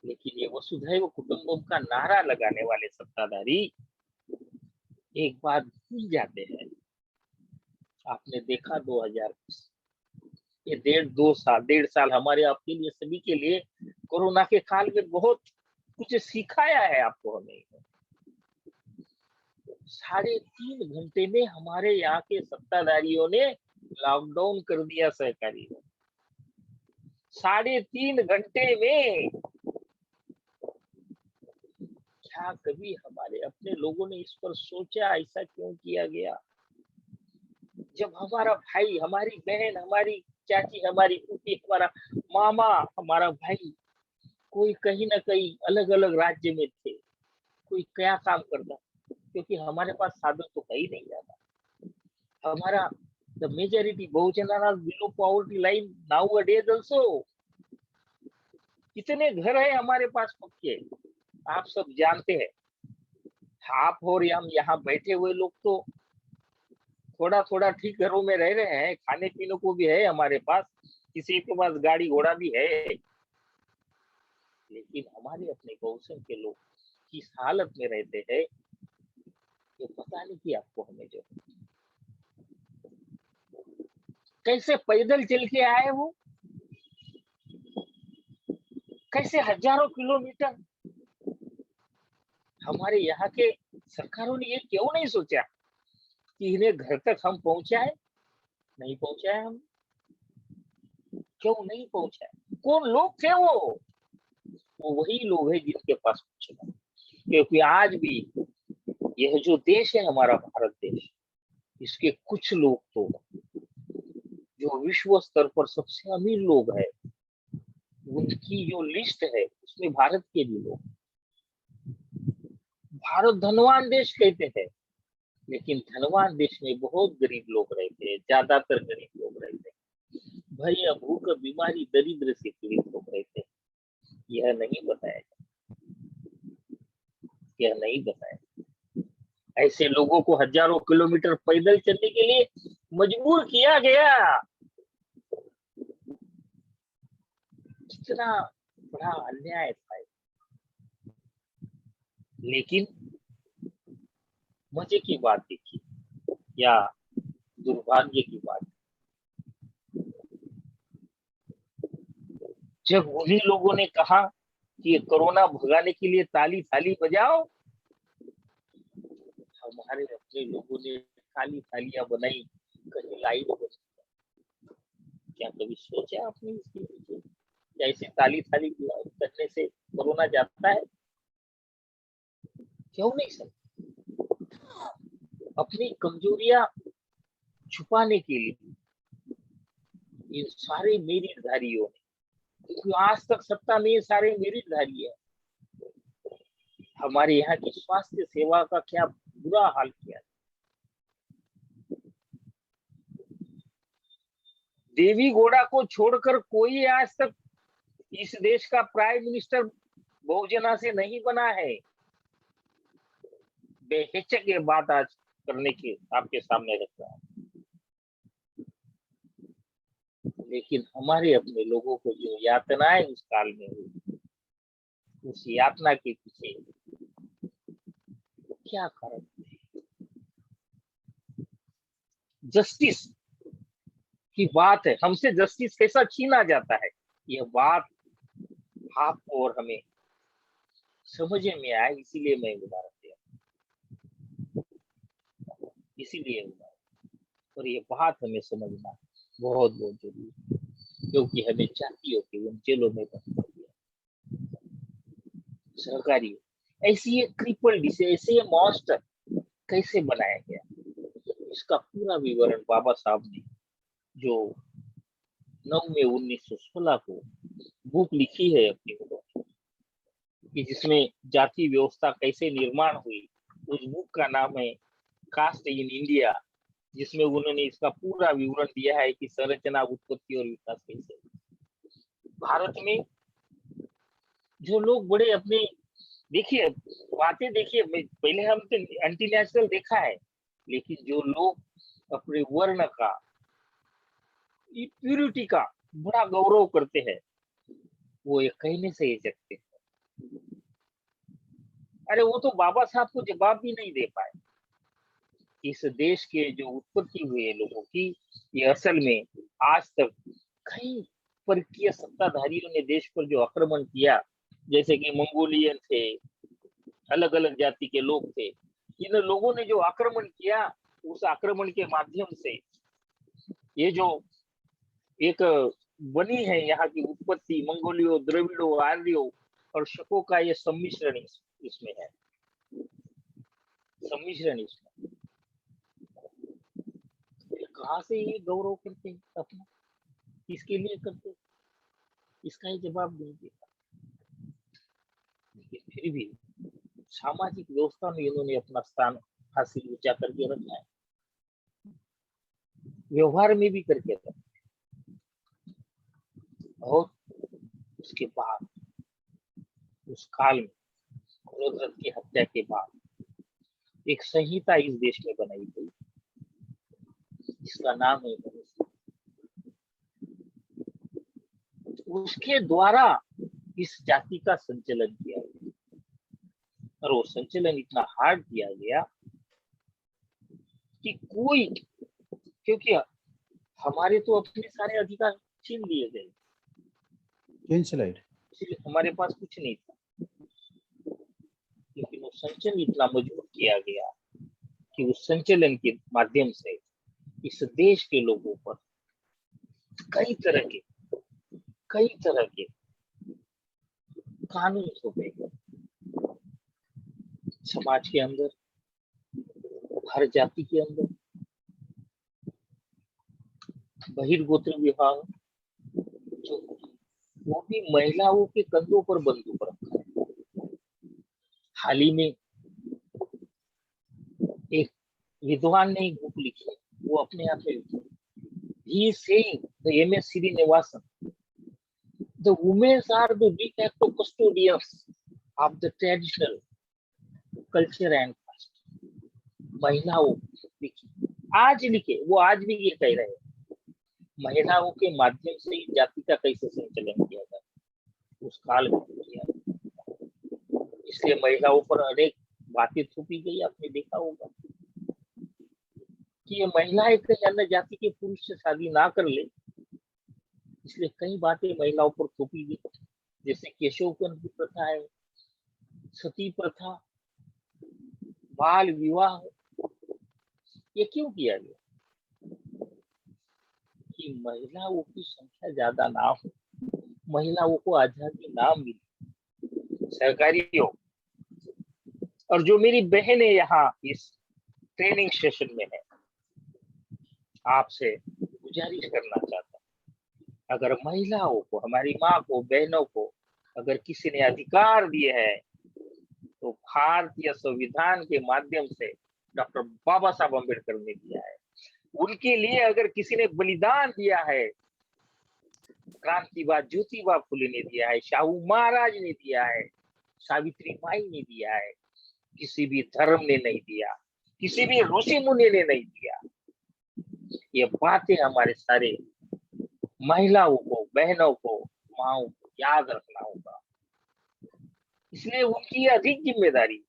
लेकिन ये वसुधैव कुटुंबम का नारा लगाने वाले सत्ताधारी एक बात भूल जाते हैं। आपने देखा 2020, ये 1.5 साल हमारे आपके लिए सभी के लिए कोरोना के काल में बहुत कुछ सिखाया है आपको हमें। 3.5 घंटे में हमारे यहाँ के सत्ताधारियों ने लॉकडाउन कर दिया सहकारी में। 3.5 घंटे में क्या कभी हमारे अपने लोगों ने इस पर सोचा ऐसा क्यों किया गया? जब हमारा भाई, हमारी बहन, हमारी चाची, हमारी फूफी, हमारा मामा, हमारा भाई, कोई कहीं ना कहीं अलग अलग राज्य में थे, कोई क्या काम करता, क्योंकि हमारे पास साधन तो है ही नहीं ज्यादा। हमारा the majority Bahujan are below poverty line nowadays also. कितने घर है हमारे पास पक्के, आप सब जानते हैं। आप और हम यहाँ बैठे हुए लोग तो थोड़ा थोड़ा ठीक घरों में रह रहे हैं, खाने पीने को भी है हमारे पास, किसी के पास गाड़ी घोड़ा भी है, लेकिन हमारे अपने गौसम के लोग किस हालत में रहते हैं ये पता नहीं कि आपको। हमें जो कैसे पैदल चल के आए वो, कैसे हजारों किलोमीटर। हमारे यहाँ के सरकारों ने ये क्यों नहीं सोचा कि इन्हें घर तक हम पहुंचाए? नहीं पहुंचाए हम, क्यों नहीं पहुंचाए? कौन लोग थे वो वही लोग हैं जिनके पास कुछ नहीं। क्योंकि आज भी यह जो देश है हमारा भारत देश, इसके कुछ लोग तो जो विश्व स्तर पर सबसे अमीर लोग हैं, उनकी जो लिस्ट है उसमें भारत के भी लोग। भारत धनवान देश कहते हैं, लेकिन धनवान देश में बहुत गरीब लोग रहते हैं, ज्यादातर गरीब लोग रहते हैं। भय, भूख, बीमारी, दरिद्र से पीड़ित लोग रहते हैं। यह नहीं बताया, यह नहीं बताया। ऐसे लोगों को हजारों किलोमीटर पैदल चलने के लिए मजबूर किया गया। कितना बड़ा अन्याय था। लेकिन मजे की बात देखिए या दुर्भाग्य की बात, जब उन्हीं लोगों ने कहा कि कोरोना भगाने के लिए ताली थाली बजाओ, हमारे अपने लोगों ने ताली थालियां बनाई, कहीं लाइट बजी। क्या कभी सोचा आपने इसके पीछे क्या ऐसे ताली थाली करने से कोरोना जाता है? क्यों नहीं समझ? अपनी कमजोरियां छुपाने के लिए इन सारे मेरिटधारियों ने, क्योंकि आज तक सत्ता में ये सारे मेरिटधारी है, हमारे यहाँ की स्वास्थ्य सेवा का क्या बुरा हाल किया। देवी गौड़ा को छोड़कर कोई आज तक इस देश का प्राइम मिनिस्टर बहुजना से नहीं बना है। बेहिचक ये बात आज करने की आपके सामने रख रहा है। लेकिन हमारे अपने लोगों को जो यातनाएं उस काल में हुई, उस यातना के पीछे क्या कारण थे? जस्टिस की बात है, हमसे जस्टिस कैसा छीना जाता है, यह बात आपको और हमें समझ में आए, इसीलिए मैं उदाहरण दिया, इसीलिए और ये बात हमें समझना बहुत बहुत जरूरी है, क्योंकि हमें जातियों के उन जेलों में बंद कर दिया सरकारी। ऐसी ये क्रिपल डिसीज, ऐसे ये मॉन्स्टर कैसे बनाया गया, इसका पूरा विवरण बाबा साहब ने जो 9 मई 1916 को बुक लिखी है अपनी, कि जिसमें जाति व्यवस्था कैसे निर्माण हुई, उस बुक का नाम है कास्ट इन इंडिया, जिसमें उन्होंने इसका पूरा विवरण दिया है कि संरचना, उत्पत्ति और विकास कैसे। भारत में जो लोग बड़े अपने, देखिए बातें देखिए, पहले हम तो एंटी नेशनल देखा है, लेकिन जो लोग अपने वर्ण का, प्यूरिटी का बड़ा गौरव करते हैं, वो ये कहने से ही सकते हैं। अरे वो तो बाबा साहब को जवाब भी नहीं दे पाए। इस देश के जो उत्पत्ति हुए लोगों की, ये असल में आज तक कई परकीय सत्ताधारियों ने देश पर जो आक्रमण किया, जैसे कि मंगोलियन थे, अलग अलग जाति के लोग थे, इन लोगों ने जो आक्रमण किया, उस आक्रमण के माध्यम से ये जो एक बनी है यहाँ की उत्पत्ति, मंगोलियो, द्रविड़ो, आर्यो और शकों का ये सम्मिश्रण इसमें है। सम्मिश्रण इसमें। कहाँ से ये गौरव करते हैं अपना, किसके लिए करते हैं, इसका ही जवाब नहीं देता। लेकिन फिर भी सामाजिक व्यवस्था में इन्होंने अपना स्थान हासिल ऊंचा करके रखा है, व्यवहार में भी करके रखा है। और उसके बाद उस काल में क्रोधरथ की हत्या के बाद एक संहिता इस देश में बनाई गई, जिसका नाम है मनुस्मृति। उसके द्वारा इस जाति का संचलन किया गया, और वो संचलन इतना हार्ड किया गया कि कोई, क्योंकि हमारे तो अपने सारे अधिकार छीन लिए गए, इसलिए हमारे पास कुछ नहीं था। लेकिन वो संचलन इतना मजबूत किया गया कि उस संचलन के माध्यम से इस देश के लोगों पर कई तरह के कानून थोपे गए। समाज के अंदर, हर जाति के अंदर बहिर्गोत्र विवाह, जो वो भी महिलाओं के कंधों पर बंदूक रखा है। हाल ही में एक विद्वान ने एक बुक लिखी, वो अपने आप में लिखी, he is saying, the MS Srinivasan, the women are the de facto custodians of the traditional culture and caste. महिलाओं आज लिखे, वो आज भी ये कह रहे हैं, महिलाओं के माध्यम से ही जाति का कैसे संचलन किया जाए, उस काल में किया। इसलिए महिलाओं पर अनेक बातें थोपी गई। आपने देखा होगा कि ये महिलाएं कहीं अन्य जाति के पुरुष से शादी ना कर ले, इसलिए कई बातें महिलाओं पर थोपी गई, जैसे केशवकन की प्रथा है, सती प्रथा, बाल विवाह। ये क्यों किया गया? कि महिलाओं की संख्या ज्यादा ना हो, महिलाओं को आजादी ना मिले सरकारी हो। और जो मेरी बहन है यहाँ इस ट्रेनिंग सेशन में है, आपसे गुजारिश करना चाहता हूँ, अगर महिलाओं को, हमारी माँ को, बहनों को अगर किसी ने अधिकार दिए हैं, तो भारतीय संविधान के माध्यम से डॉक्टर बाबा साहब अम्बेडकर ने दिया है। उनके लिए अगर किसी ने बलिदान दिया है, क्रांतिबा ज्योतिबा फुले ने दिया है, शाहू महाराज ने दिया है, सावित्री बाई ने दिया है, किसी भी धर्म ने नहीं दिया, किसी भी ऋषि मुनि ने नहीं दिया। ये बातें हमारे सारे महिलाओं को, बहनों को, माओ को याद रखना होगा। इसलिए उनकी अधिक जिम्मेदारी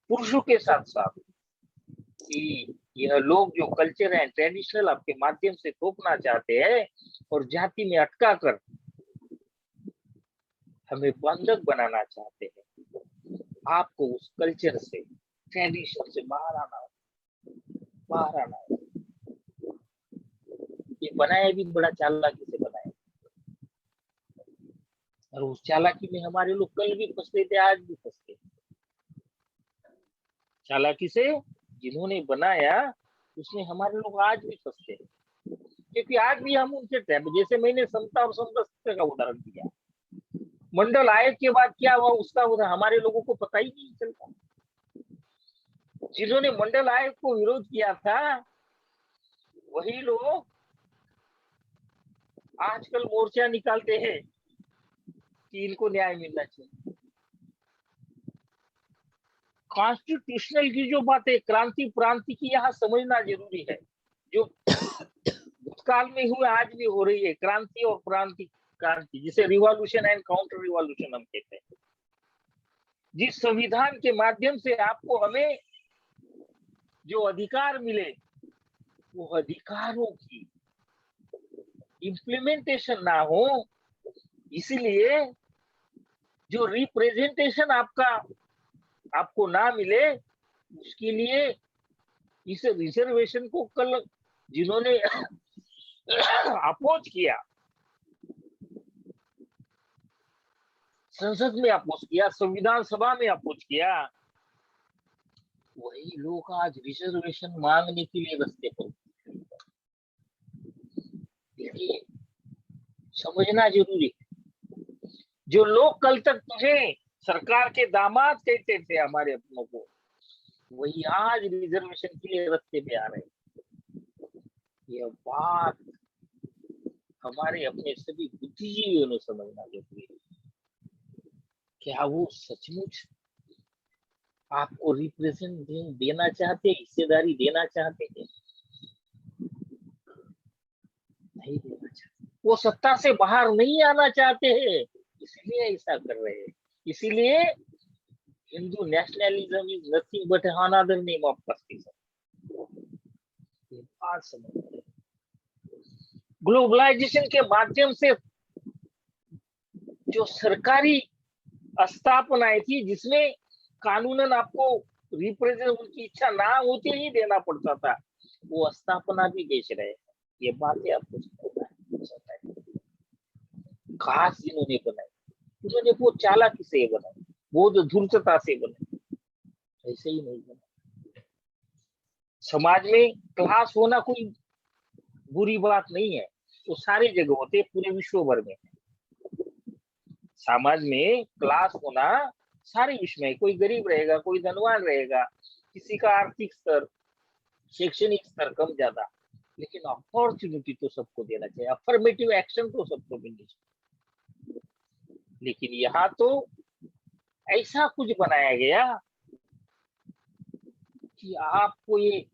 पुरुषों के साथ साथ कि यह लोग जो कल्चर एंड ट्रेडिशनल आपके माध्यम से थोपना चाहते हैं और जाति में अटका कर हमें बंधक बनाना चाहते हैं, आपको उस कल्चर से, ट्रेडिशन से बाहर आना है। ये बनाया भी बड़ा चालाकी से बनाया, और उस चालाकी में हमारे लोग कल भी फंसते थे, आज भी फंसते। चालाकी से जिन्होंने बनाया उसमें हमारे लोग आज भी फंसते हैं, क्योंकि आज भी हम उनसे टैब, जैसे मैंने समता और समता का उदाहरण दिया, मंडल आयोग के बाद क्या हुआ उसका उदाहरण हमारे लोगों को पता ही नहीं चलता। जिन्होंने मंडल आयोग को विरोध किया था, वही लोग आजकल मोर्चा निकालते हैं कि इनको न्याय मिलना चाहिए। कॉन्स्टिट्यूशनल की जो बात है, क्रांति प्रांति की यहाँ समझना जरूरी है। जो भूतकाल में हुए आज भी हो रही है, क्रांति और क्रांति, जिसे रिवॉल्यूशन एंड काउंटर रिवॉल्यूशन हम कहते हैं। जिस संविधान के माध्यम से आपको, हमें जो अधिकार मिले, वो अधिकारों की इम्प्लीमेंटेशन ना हो, इसलिए जो रिप्रेजेंटेशन आपको ना मिले, उसके लिए इस रिजर्वेशन को कल जिन्होंने अपोज किया, संसद में अपोज किया, संविधान सभा में अपोज किया, वही लोग आज रिजर्वेशन मांगने के लिए रास्ते पर। देखिए, समझना जरूरी है। जो लोग कल तक तुझे सरकार के दामाद कहते थे हमारे अपनों को, वही आज रिजर्वेशन के लिए रास्ते पे आ रहे हैं। यह बात हमारे अपने सभी बुद्धिजीवियों ने समझना जरूरी है। क्या वो सचमुच आपको रिप्रेजेंट देना चाहते, हिस्सेदारी देना चाहते हैं? नहीं देना चाहते। वो सत्ता से बाहर नहीं आना चाहते हैं, इसलिए ऐसा कर रहे हैं। इसीलिए Hindu nationalism is nothing but another name of casteism. ये बात समझ। ग्लोबलाइजेशन के माध्यम से जो सरकारी स्थापनाएं थी, जिसमें कानूनन आपको रिप्रेजेंट उनकी इच्छा ना होते ही देना पड़ता था, वो स्थापना भी बेच रहे हैं। ये बातें आपको समझना है। खास जिन्होंने बनाई, उन्होंने वो चालाकी से बनाई, वो जो धूर्तता से बनाई, ऐसे ही नहीं बनाई। समाज में क्लास होना कोई बुरी बात नहीं है, वो सारी जगह होते, पूरे विश्व भर में। समाज में क्लास होना सारे विश्व में, कोई गरीब रहेगा, कोई धनवान रहेगा, किसी का आर्थिक स्तर, शैक्षणिक स्तर कम ज्यादा, लेकिन अपॉर्चुनिटी तो सबको देना चाहिए, अफर्मेटिव एक्शन तो सबको मिलनी चाहिए। लेकिन यहाँ तो ऐसा कुछ बनाया गया कि आपको ये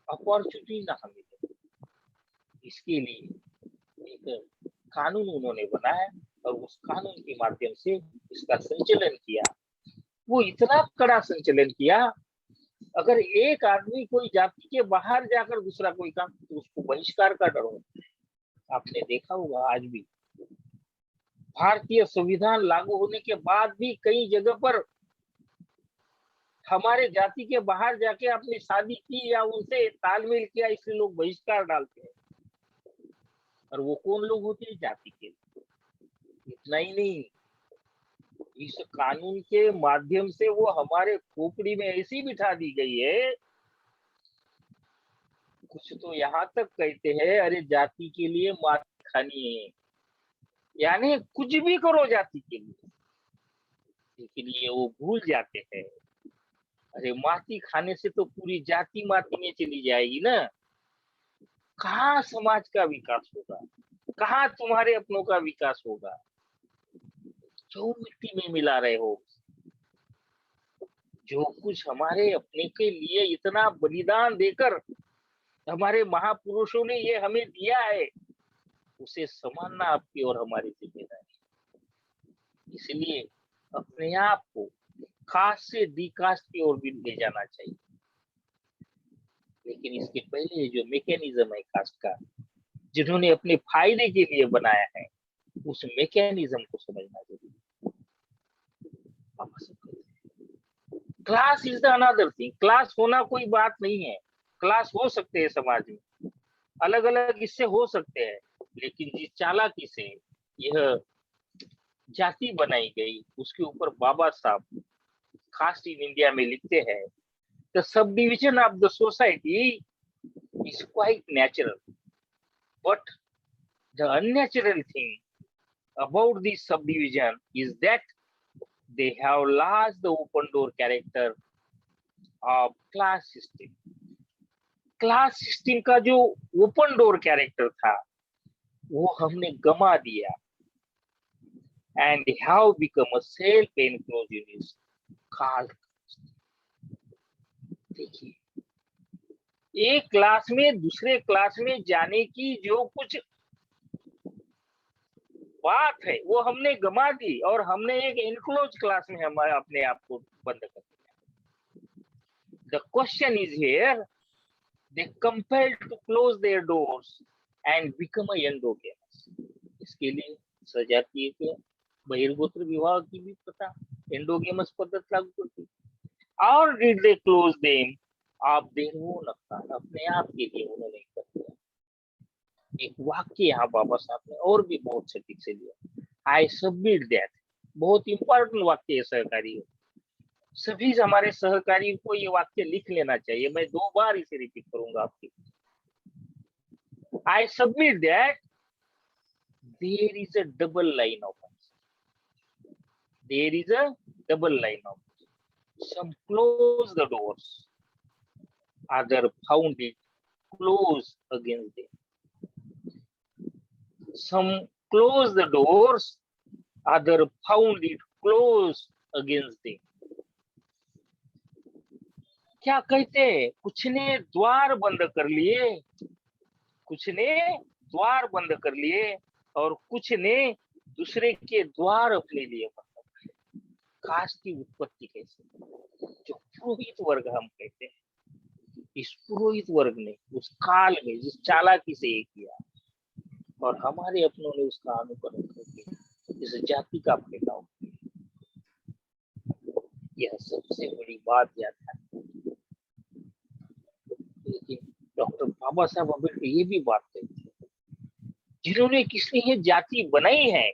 अपॉर्चुनिटी ना मिले। इसके लिए एक कानून उन्होंने बनाया और उस कानून के माध्यम से इसका संचालन किया। वो इतना कड़ा संचालन किया, अगर एक आदमी कोई जाति के बाहर जाकर दूसरा कोई काम, तो उसको बहिष्कार का डर होता है। आपने देखा होगा आज भी भारतीय संविधान लागू होने के बाद भी कई जगह पर हमारे जाति के बाहर जाके अपनी शादी की या उनसे तालमेल किया, इसलिए लोग बहिष्कार डालते हैं। और वो कौन लोग होते हैं? जाति के लोग। इतना ही नहीं, इस कानून के माध्यम से वो हमारे खोपड़ी में ऐसी बिठा दी गई है, कुछ तो यहाँ तक कहते हैं, अरे जाति के लिए मार खानी है, यानी कुछ भी करो जाति के लिए। लेकिन ये वो भूल जाते हैं, अरे माटी खाने से तो पूरी जाति माटी में चली जाएगी ना। कहाँ समाज का विकास होगा, कहाँ तुम्हारे अपनों का विकास होगा? जो मिट्टी में मिला रहे हो, जो कुछ हमारे अपने के लिए इतना बलिदान देकर हमारे महापुरुषों ने ये हमें दिया है, उसे संभालना आपकी और हमारी जिम्मेदारी। इसलिए अपने आप को कास्ट से डिकास्ट की ओर भी ले जाना चाहिए। लेकिन इसके पहले जो मैकेनिज्म है कास्ट का, जिन्होंने अपने फायदे के लिए बनाया है, उस मैकेनिज्म को समझना जरूरी है। Class is the another thing. Class होना कोई बात नहीं है, क्लास हो सकते हैं समाज में, अलग अलग इससे हो सकते हैं, लेकिन जिस चालाकी से यह जाति बनाई गई, उसके ऊपर बाबा साहब कास्ट इन इंडिया में लिखते हैं, the sub division of the society is quite natural, but the unnatural thing about this subdivision is that they have lost the open door character of class system. Class system का जो open door character था, वो हमने गमा दिया, and have become a self enclosed called। देखिए, एक class में दूसरे क्लास में जाने की जो कुछ बात है, वो हमने गमा दी और हमने एक एनक्लोज क्लास में हम अपने आप को बंद कर दिया। The question is here, they compelled to close their doors and become a endogamous। इसके लिए सजातीय के बहिर्गोत्र विवाह की भी प्रथा, एंडोगेमस पद्धत लागू करती, और did they close them आप देनवो नकार, अपने आप के लिए उन्होंने कर दिया। एक वाक्य यहाँ बाबा साहब ने और भी बहुत सटीक से दिया, आई सबमिट दैट, बहुत इंपॉर्टेंट वाक्य है सहकारी। सभी हमारे सहकारियों को ये वाक्य लिख लेना चाहिए। मैं 2 बार इसे रिपीट करूंगा आपके। I submit that there is a double line of answer. There is a double line of answer. Some close the doors, other found it closed against them. Some close the doors, other found it closed against them. क्या कहते हैं? कुछ ने द्वार बंद कर लिए, कुछ ने द्वार बंद कर लिए और कुछ ने दूसरे के द्वार अपने लिए बंद कर लिए। कास्ट की उत्पत्ति कैसे? जो पुरोहित वर्ग हम कहते हैं, इस पुरोहित वर्ग ने उस काल में जिस चालाकी से ये किया और हमारे अपनों ने उसका अनुकरण करके इस जाति का फैलाव किया। यह सबसे बड़ी बात याद है। डॉक्टर बाबा साहब अम्बेडकर ये भी बात कहते हैं, जिन्होंने किसने ये जाति बनाई है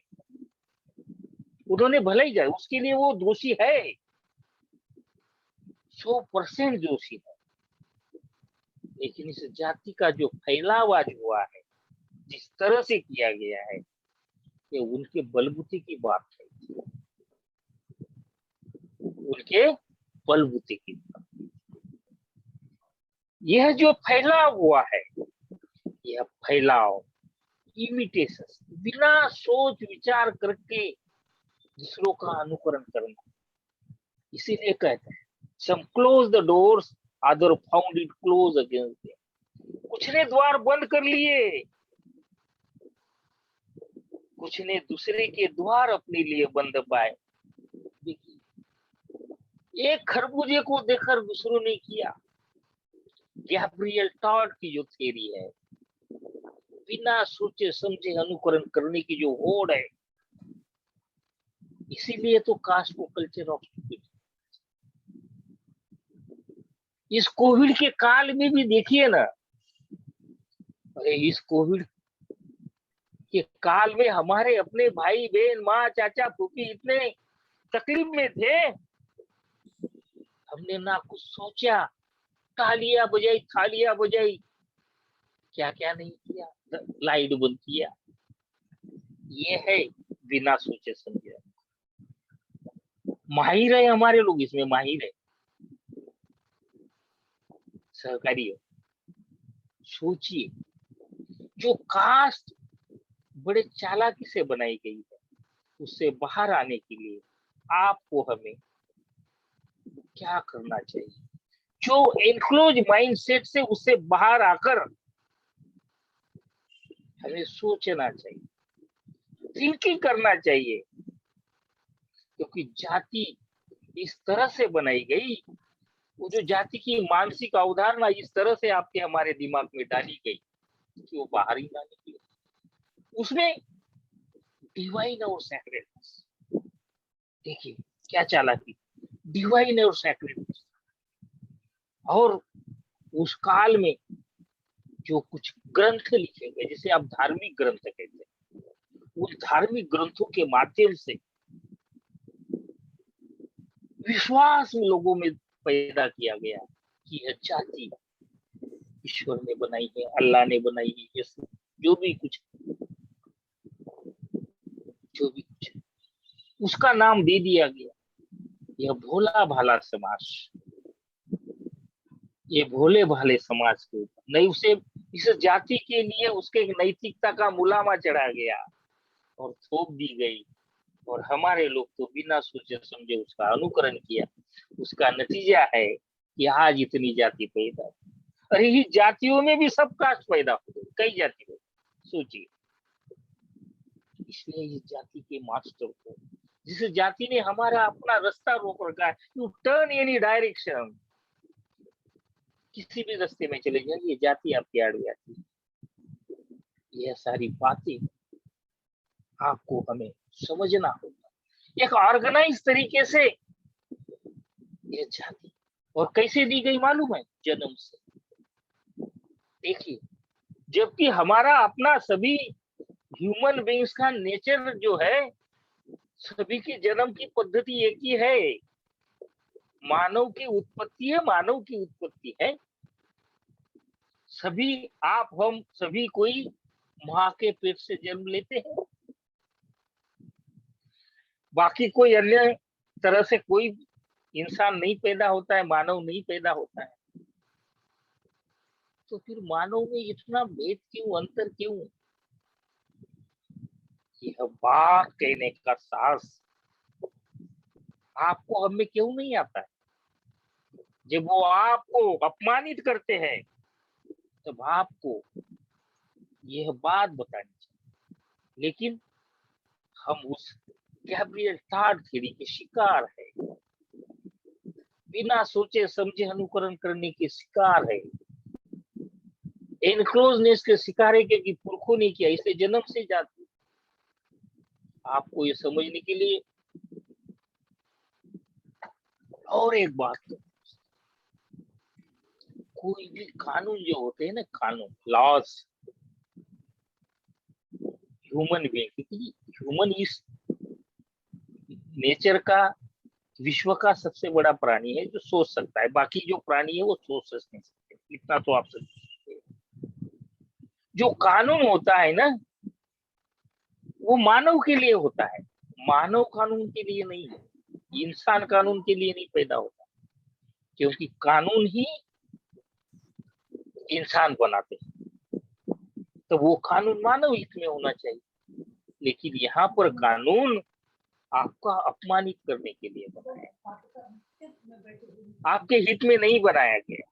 उन्होंने भले ही जाए, उसके लिए वो दोषी है, 100% दोषी है। लेकिन इस जाति का जो फैलाव आज हुआ है, जिस तरह से किया गया है, ये उनके बलबूते की बात है, उनके बलबूते की बात। यह जो फैलाव हुआ है, यह फैलाव इमिटेशन, बिना सोच विचार करके दूसरों का अनुकरण करना, इसीलिए कहते हैं some close the doors, other found it closed against them. कुछ ने द्वार बंद कर लिए, कुछ ने दूसरे के द्वार अपने लिए बंद पाए। एक खरबूजे को देखकर दूसरों ने किया। गैब्रियल टॉड की जो थ्योरी है, बिना सोचे समझे अनुकरण करने की जो होड़ है, इसीलिए तो कास्ट को कल्चर ऑफ स्टुपिडिटी। इस कोविड के काल में भी देखिए ना, अरे इस कोविड के काल में हमारे अपने भाई बहन माँ चाचा फूफी इतने तकलीफ में थे, हमने ना कुछ सोचा, तालियां बजाई, थालियां बजाई, क्या क्या नहीं किया, लाइट बंद किया। ये है बिना सोचे समझे। माहिर है हमारे लोग, इसमें माहिर है सहकारी हो। सोचिए, जो कास्ट बड़े चालाकी से बनाई गई है, उससे बाहर आने के लिए आपको हमें क्या करना चाहिए? जो एनक्लोज माइंडसेट से उससे बाहर आकर हमें सोचना चाहिए, थिंकिंग करना चाहिए, क्योंकि जाति इस तरह से बनाई गई, वो जो जाति की मानसिक अवधारणा इस तरह से आपके हमारे दिमाग में डाली गई कि वो बाहर ही ना निकले। उसमें डिवाइन और सैक्रेडनेस, देखिए क्या चालाकी, डिवाइन और सैक्रेडनेस। और उस काल में जो कुछ ग्रंथ लिखे गए, जिसे आप धार्मिक ग्रंथ कहते हैं, उन धार्मिक ग्रंथों के माध्यम से विश्वास लोगों में पैदा किया गया कि यह जाति ईश्वर ने बनाई है, अल्लाह ने बनाई है, यीशु जो भी कुछ उसका नाम दे दिया गया। यह भोला भाला समाज, ये भोले भाले समाज के ऊपर नहीं, उसे इस जाति के लिए उसके नैतिकता का मुलामा चढ़ा गया और थोप दी गई, और हमारे लोग तो बिना सोचे समझे उसका अनुकरण किया। उसका नतीजा है कि आज इतनी जाति पैदा। अरे ये जातियों में भी सब कास्ट पैदा हो गए, कई जाति में, सोचिए। इसलिए इस जाति के मास्टर को, जिस जाति ने हमारा अपना रास्ता रोक रखा है, यू टर्न एनी डायरेक्शन, किसी भी रास्ते में चले जाइए, जाति आपकी आड़ जाती है। यह सारी बातें आपको हमें समझना होगा एक ऑर्गेनाइज तरीके से। यह जाति और कैसे दी गई मालूम है? जन्म से। देखिए, जबकि हमारा अपना सभी ह्यूमन बींग्स का नेचर जो है, सभी की जन्म की पद्धति एक ही है। मानव की उत्पत्ति है, मानव की उत्पत्ति है। सभी आप हम सभी कोई माँ के पेट से जन्म लेते हैं, बाकी कोई अन्य तरह से कोई इंसान नहीं पैदा होता है, मानव नहीं पैदा होता है। तो फिर मानव में इतना भेद क्यों, अंतर क्यों? यह बात कहने का साहस आपको हमें क्यों नहीं आता है? जब वो आपको अपमानित करते हैं तब आपको यह बात बतानी चाहिए, लेकिन हम उस गैब्रियल टाड थ्योरी के शिकार है, बिना सोचे समझे अनुकरण करने के शिकार है, एनक्लोजनेस के शिकार है, क्योंकि पुरखों ने किया, इसे जन्म से जाते। आपको ये समझने के लिए और एक बात, तो कोई भी कानून जो होते हैं ना, कानून, लॉज, ह्यूमन बीइंग, क्योंकि ह्यूमन इस नेचर का, विश्व का सबसे बड़ा प्राणी है जो सोच सकता है। बाकी जो प्राणी है वो सोच नहीं सकते, इतना तो आप समझ सकते हैं। जो कानून होता है ना, वो मानव के लिए होता है, मानव कानून के लिए नहीं है, इंसान कानून के लिए नहीं पैदा होता, क्योंकि कानून ही इंसान बनाते हैं। तो वो कानून मानव हित में होना चाहिए, लेकिन यहाँ पर कानून आपका अपमानित करने के लिए बनाया, आपके हित में नहीं बनाया गया,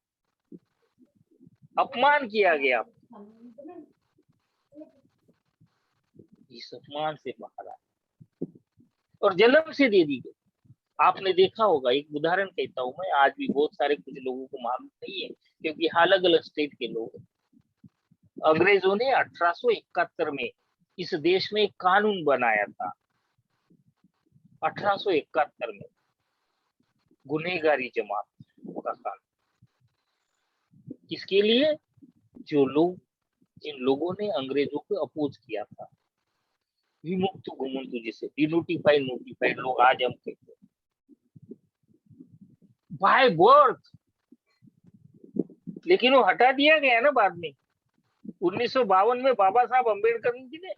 अपमान किया गया, इस अपमान से बाहर आए और जन्म से दे दी गई। आपने देखा होगा, एक उदाहरण कहता हूं मैं, आज भी बहुत सारे कुछ लोगों को मालूम नहीं है, क्योंकि अलग अलग स्टेट के लोग। अंग्रेजों ने 1871 में इस देश में एक कानून बनाया था, 1871 में, गुनहगारी जमात का कानून। किसके लिए? जो लोग, जिन लोगों ने अंग्रेजों को अपोज किया था, विमुक्त घुमंतु, जिसे डिनोटिफाइड नोटिफाइड लोग आज हम कहते हैं, बाय बर्थ। लेकिन वो हटा दिया गया ना बाद में, 1952 में बाबा साहब अम्बेडकर जी ने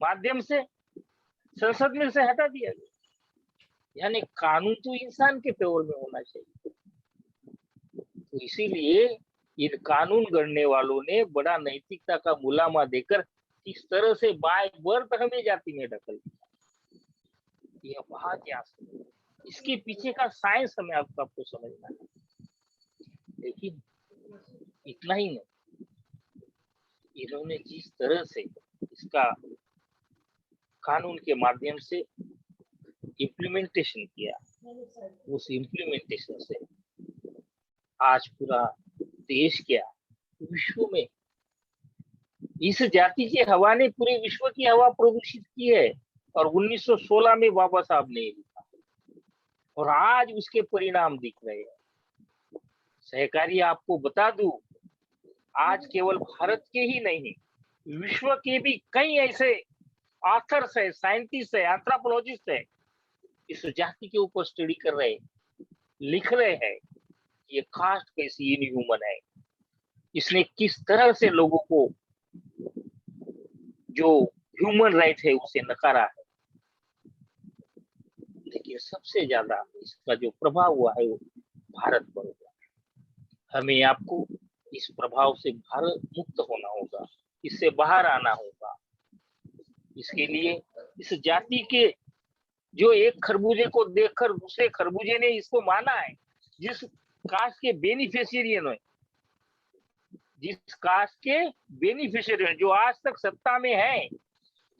माध्यम से संसद में से हटा दिया गया। यानी कानून तो इंसान के फेवर में होना चाहिए। तो इसीलिए इन कानून गढ़ने वालों ने बड़ा नैतिकता का मुलामा देकर किस तरह से बाय बर्थ हमें जाति में ढकल दिया, यह बात यहाँ से, इसके पीछे का साइंस हमें आपको समझना है। लेकिन इतना ही नहीं, इन्होंने जिस तरह से इसका कानून के माध्यम से इम्प्लीमेंटेशन किया, उस इम्प्लीमेंटेशन से आज पूरा देश क्या, विश्व में इस जाति की हवा ने पूरे विश्व की हवा प्रदूषित की है। और 1916 में बाबा साहब ने लिखा, और आज उसके परिणाम दिख रहे हैं। सहकारी आपको बता दूं, आज केवल भारत के ही नहीं, विश्व के भी कई ऐसे ऑथर्स है, साइंटिस्ट है, एंथ्रोपोलॉजिस्ट है, इस जाति के ऊपर स्टडी कर रहे हैं, लिख रहे हैं ये कास्ट कैसी इनह्यूमन है, इसने किस तरह से लोगों को जो ह्यूमन राइट है उसे नकारा है। लेकिन सबसे ज्यादा इसका जो प्रभाव हुआ है वो भारत पर हुआ है। हमें आपको इस प्रभाव से भारत मुक्त होना होगा, इससे बाहर आना होगा। इसके लिए इस जाति के, जो एक खरबूजे को देखकर दूसरे खरबूजे ने इसको माना है, जिस कास्ट के बेनिफिशियरी है, जिस कास्ट के बेनिफिशियरी जो आज तक सत्ता में है,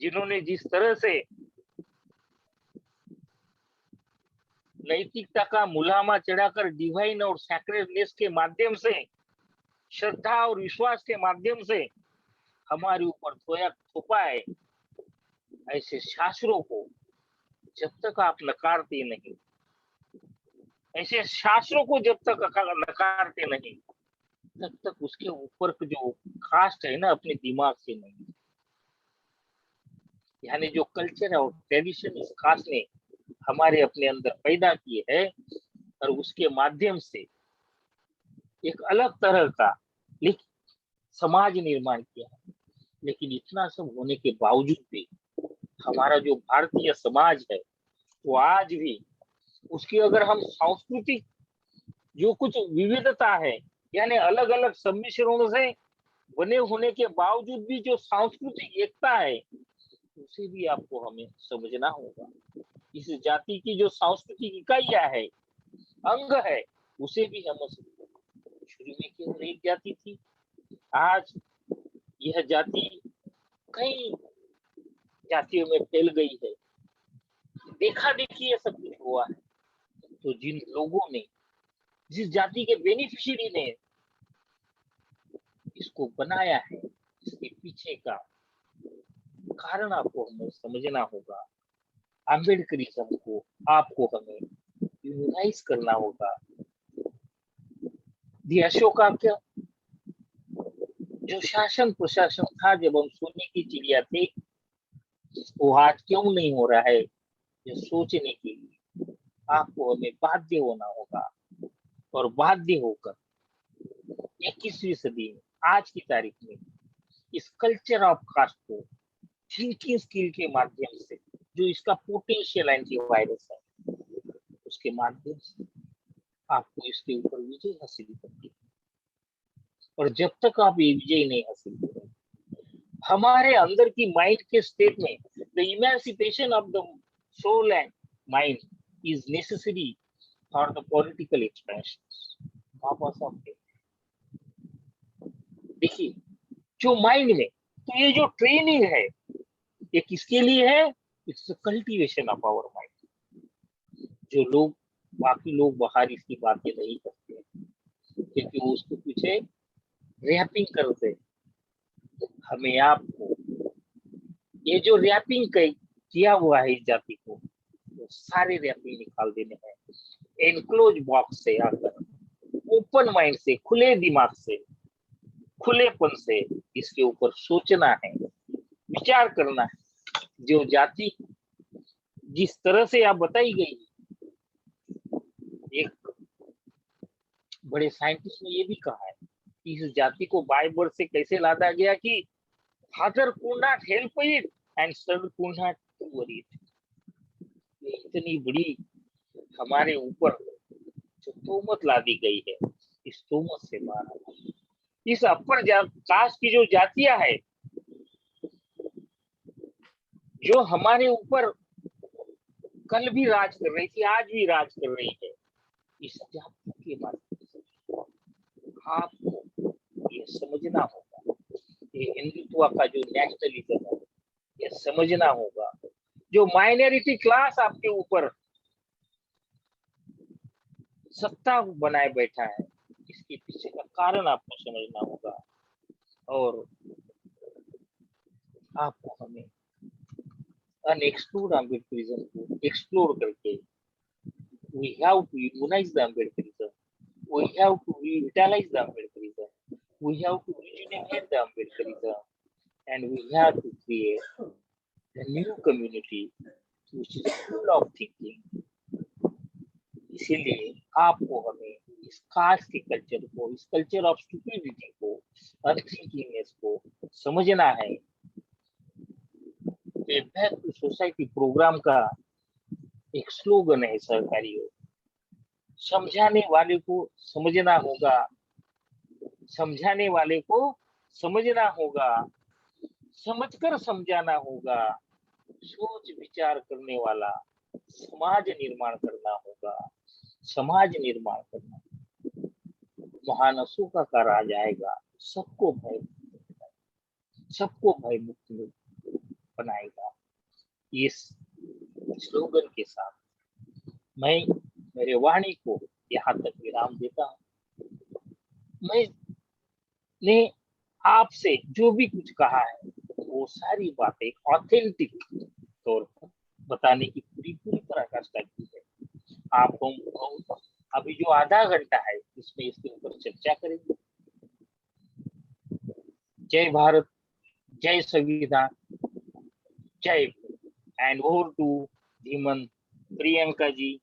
जिन्होंने जिस तरह से नैतिकता का मुलामा चढ़ाकर डिवाइन और सैक्रेडनेस के माध्यम से, श्रद्धा और विश्वास के माध्यम से हमारे ऊपर थोपा है, ऐसे शास्त्रों को जब तक आप नकारते नहीं, ऐसे शास्त्रों को जब तक नकारते नहीं, तब तक उसके ऊपर जो कास्ट है ना, अपने दिमाग से नहीं, यानी जो कल्चर और ट्रेडिशन इस कास्ट ने हमारे अपने अंदर पैदा किए है, और उसके माध्यम से एक अलग तरह का समाज निर्माण किया है। लेकिन इतना सब होने के बावजूद भी हमारा जो भारतीय समाज है वो आज भी उसकी अगर हम सांस्कृतिक जो कुछ विविधता है, यानी अलग अलग सम्मिश्रणों से बने होने के बावजूद भी जो सांस्कृतिक एकता है, उसे भी आपको हमें समझना होगा। इस जाति की जो सांस्कृतिक इकाइयां है, अंग है, उसे भी हम शुरू में केवल एक जाति थी, आज यह जाति कई जातियों में फैल गई है। देखा देखी ये सब कुछ हुआ है। तो जिन लोगों ने, जिस जाति के बेनिफिशियरी ने इसको बनाया है, इसके पीछे का कारण आपको हमें समझना होगा। अम्बेडकरिज्म को आपको हमें यूनाइज करना होगा। अशोका का जो शासन प्रशासन था, जब हम सोने की चिड़िया थे, वो आज क्यों नहीं हो रहा है, ये सोचने के लिए आपको हमें बाध्य होना होगा। और बाध्य होकर 21वीं सदी में आज की तारीख में इस कल्चर ऑफ कास्ट को थिंकिंग स्किल के माध्यम से, जो इसका पोटेंशियल एंटीवायरस है, उसके माध्यम से आपको इसके ऊपर विजय हासिल करनी है। और जब तक आप ये विजय नहीं हासिल करें, हमारे अंदर की माइंड के स्टेट में the emancipation of the soul and mind is necessary for the political expansion. Baba Saheb देखिए, जो माइंड में, तो ये जो ट्रेनिंग है ये किसके लिए है? It's cultivation of our mind. जो लोग, बाकी लोग बाहर इसकी बातें नहीं करते हैं, क्योंकि वो उसको पीछे रैपिंग करते हैं। हमें आपको ये जो रैपिंग किया हुआ है इस जाति को, वो सारे रैपिंग निकाल देने हैं। एनक्लोज बॉक्स से आकर ओपन माइंड से, खुले दिमाग से, खुलेपन से इसके ऊपर सोचना है, विचार करना है। जो जाति जिस तरह से आप बताई गई, एक बड़े साइंटिस्ट ने ये भी कहा है कि इस जाति को बाय बर्थ से कैसे लादा गया कि father could not help it and son could not worry it. इतनी बड़ी हमारे ऊपर जो तोहमत लादी गई है, इस तोहमत से बाहर इस अपर कास्ट की जो जातियां है, जो हमारे ऊपर कल भी राज कर रही थी, आज भी राज कर रही है, इस जाति के माध्यम से आपको ये समझना होगा। ये हिंदुत्व का जो नेशनलिज्म है, ये समझना होगा। जो माइनॉरिटी क्लास आपके ऊपर सत्ता बनाए बैठा है, इसके पीछे का कारण आपको समझना होगा। और आपको हमें अनएक्सप्लोर्ड अम्बेडकरिज्म को एक्सप्लोर करके we have to humanize the Ambedkarism, we have to revitalize the Ambedkarism, we have to rejuvenate the Ambedkarism, and we have to create a new community which is full of thinking. इसीलिए आपको हमें इस cast के culture को, इस culture of stupidity को, अनथिंकिंगनेस को समझना है। बैक टू सोसाइटी प्रोग्राम का एक स्लोगन है सरकारियों, समझाने वाले को समझना होगा, समझाने वाले को समझना होगा, समझकर समझाना होगा, सोच विचार करने वाला समाज निर्माण करना होगा, समाज निर्माण करना। महान अशोका का राज आएगा, सबको भय मुक्त बनाएगा। इस स्लोगन के साथ मैं मेरे वाणी को यहाँ तक विराम देता हूँ। मैंने आपसे जो भी कुछ कहा है, वो सारी बातें ऑथेंटिक तौर पर बताने की पूरी पराकाष्ठा की है। आपको अभी जो आधा घंटा है, इसमें इसके ऊपर चर्चा करेंगे। जय भारत, जय संविधान, जय। And over to Dhiman Priyanka ji.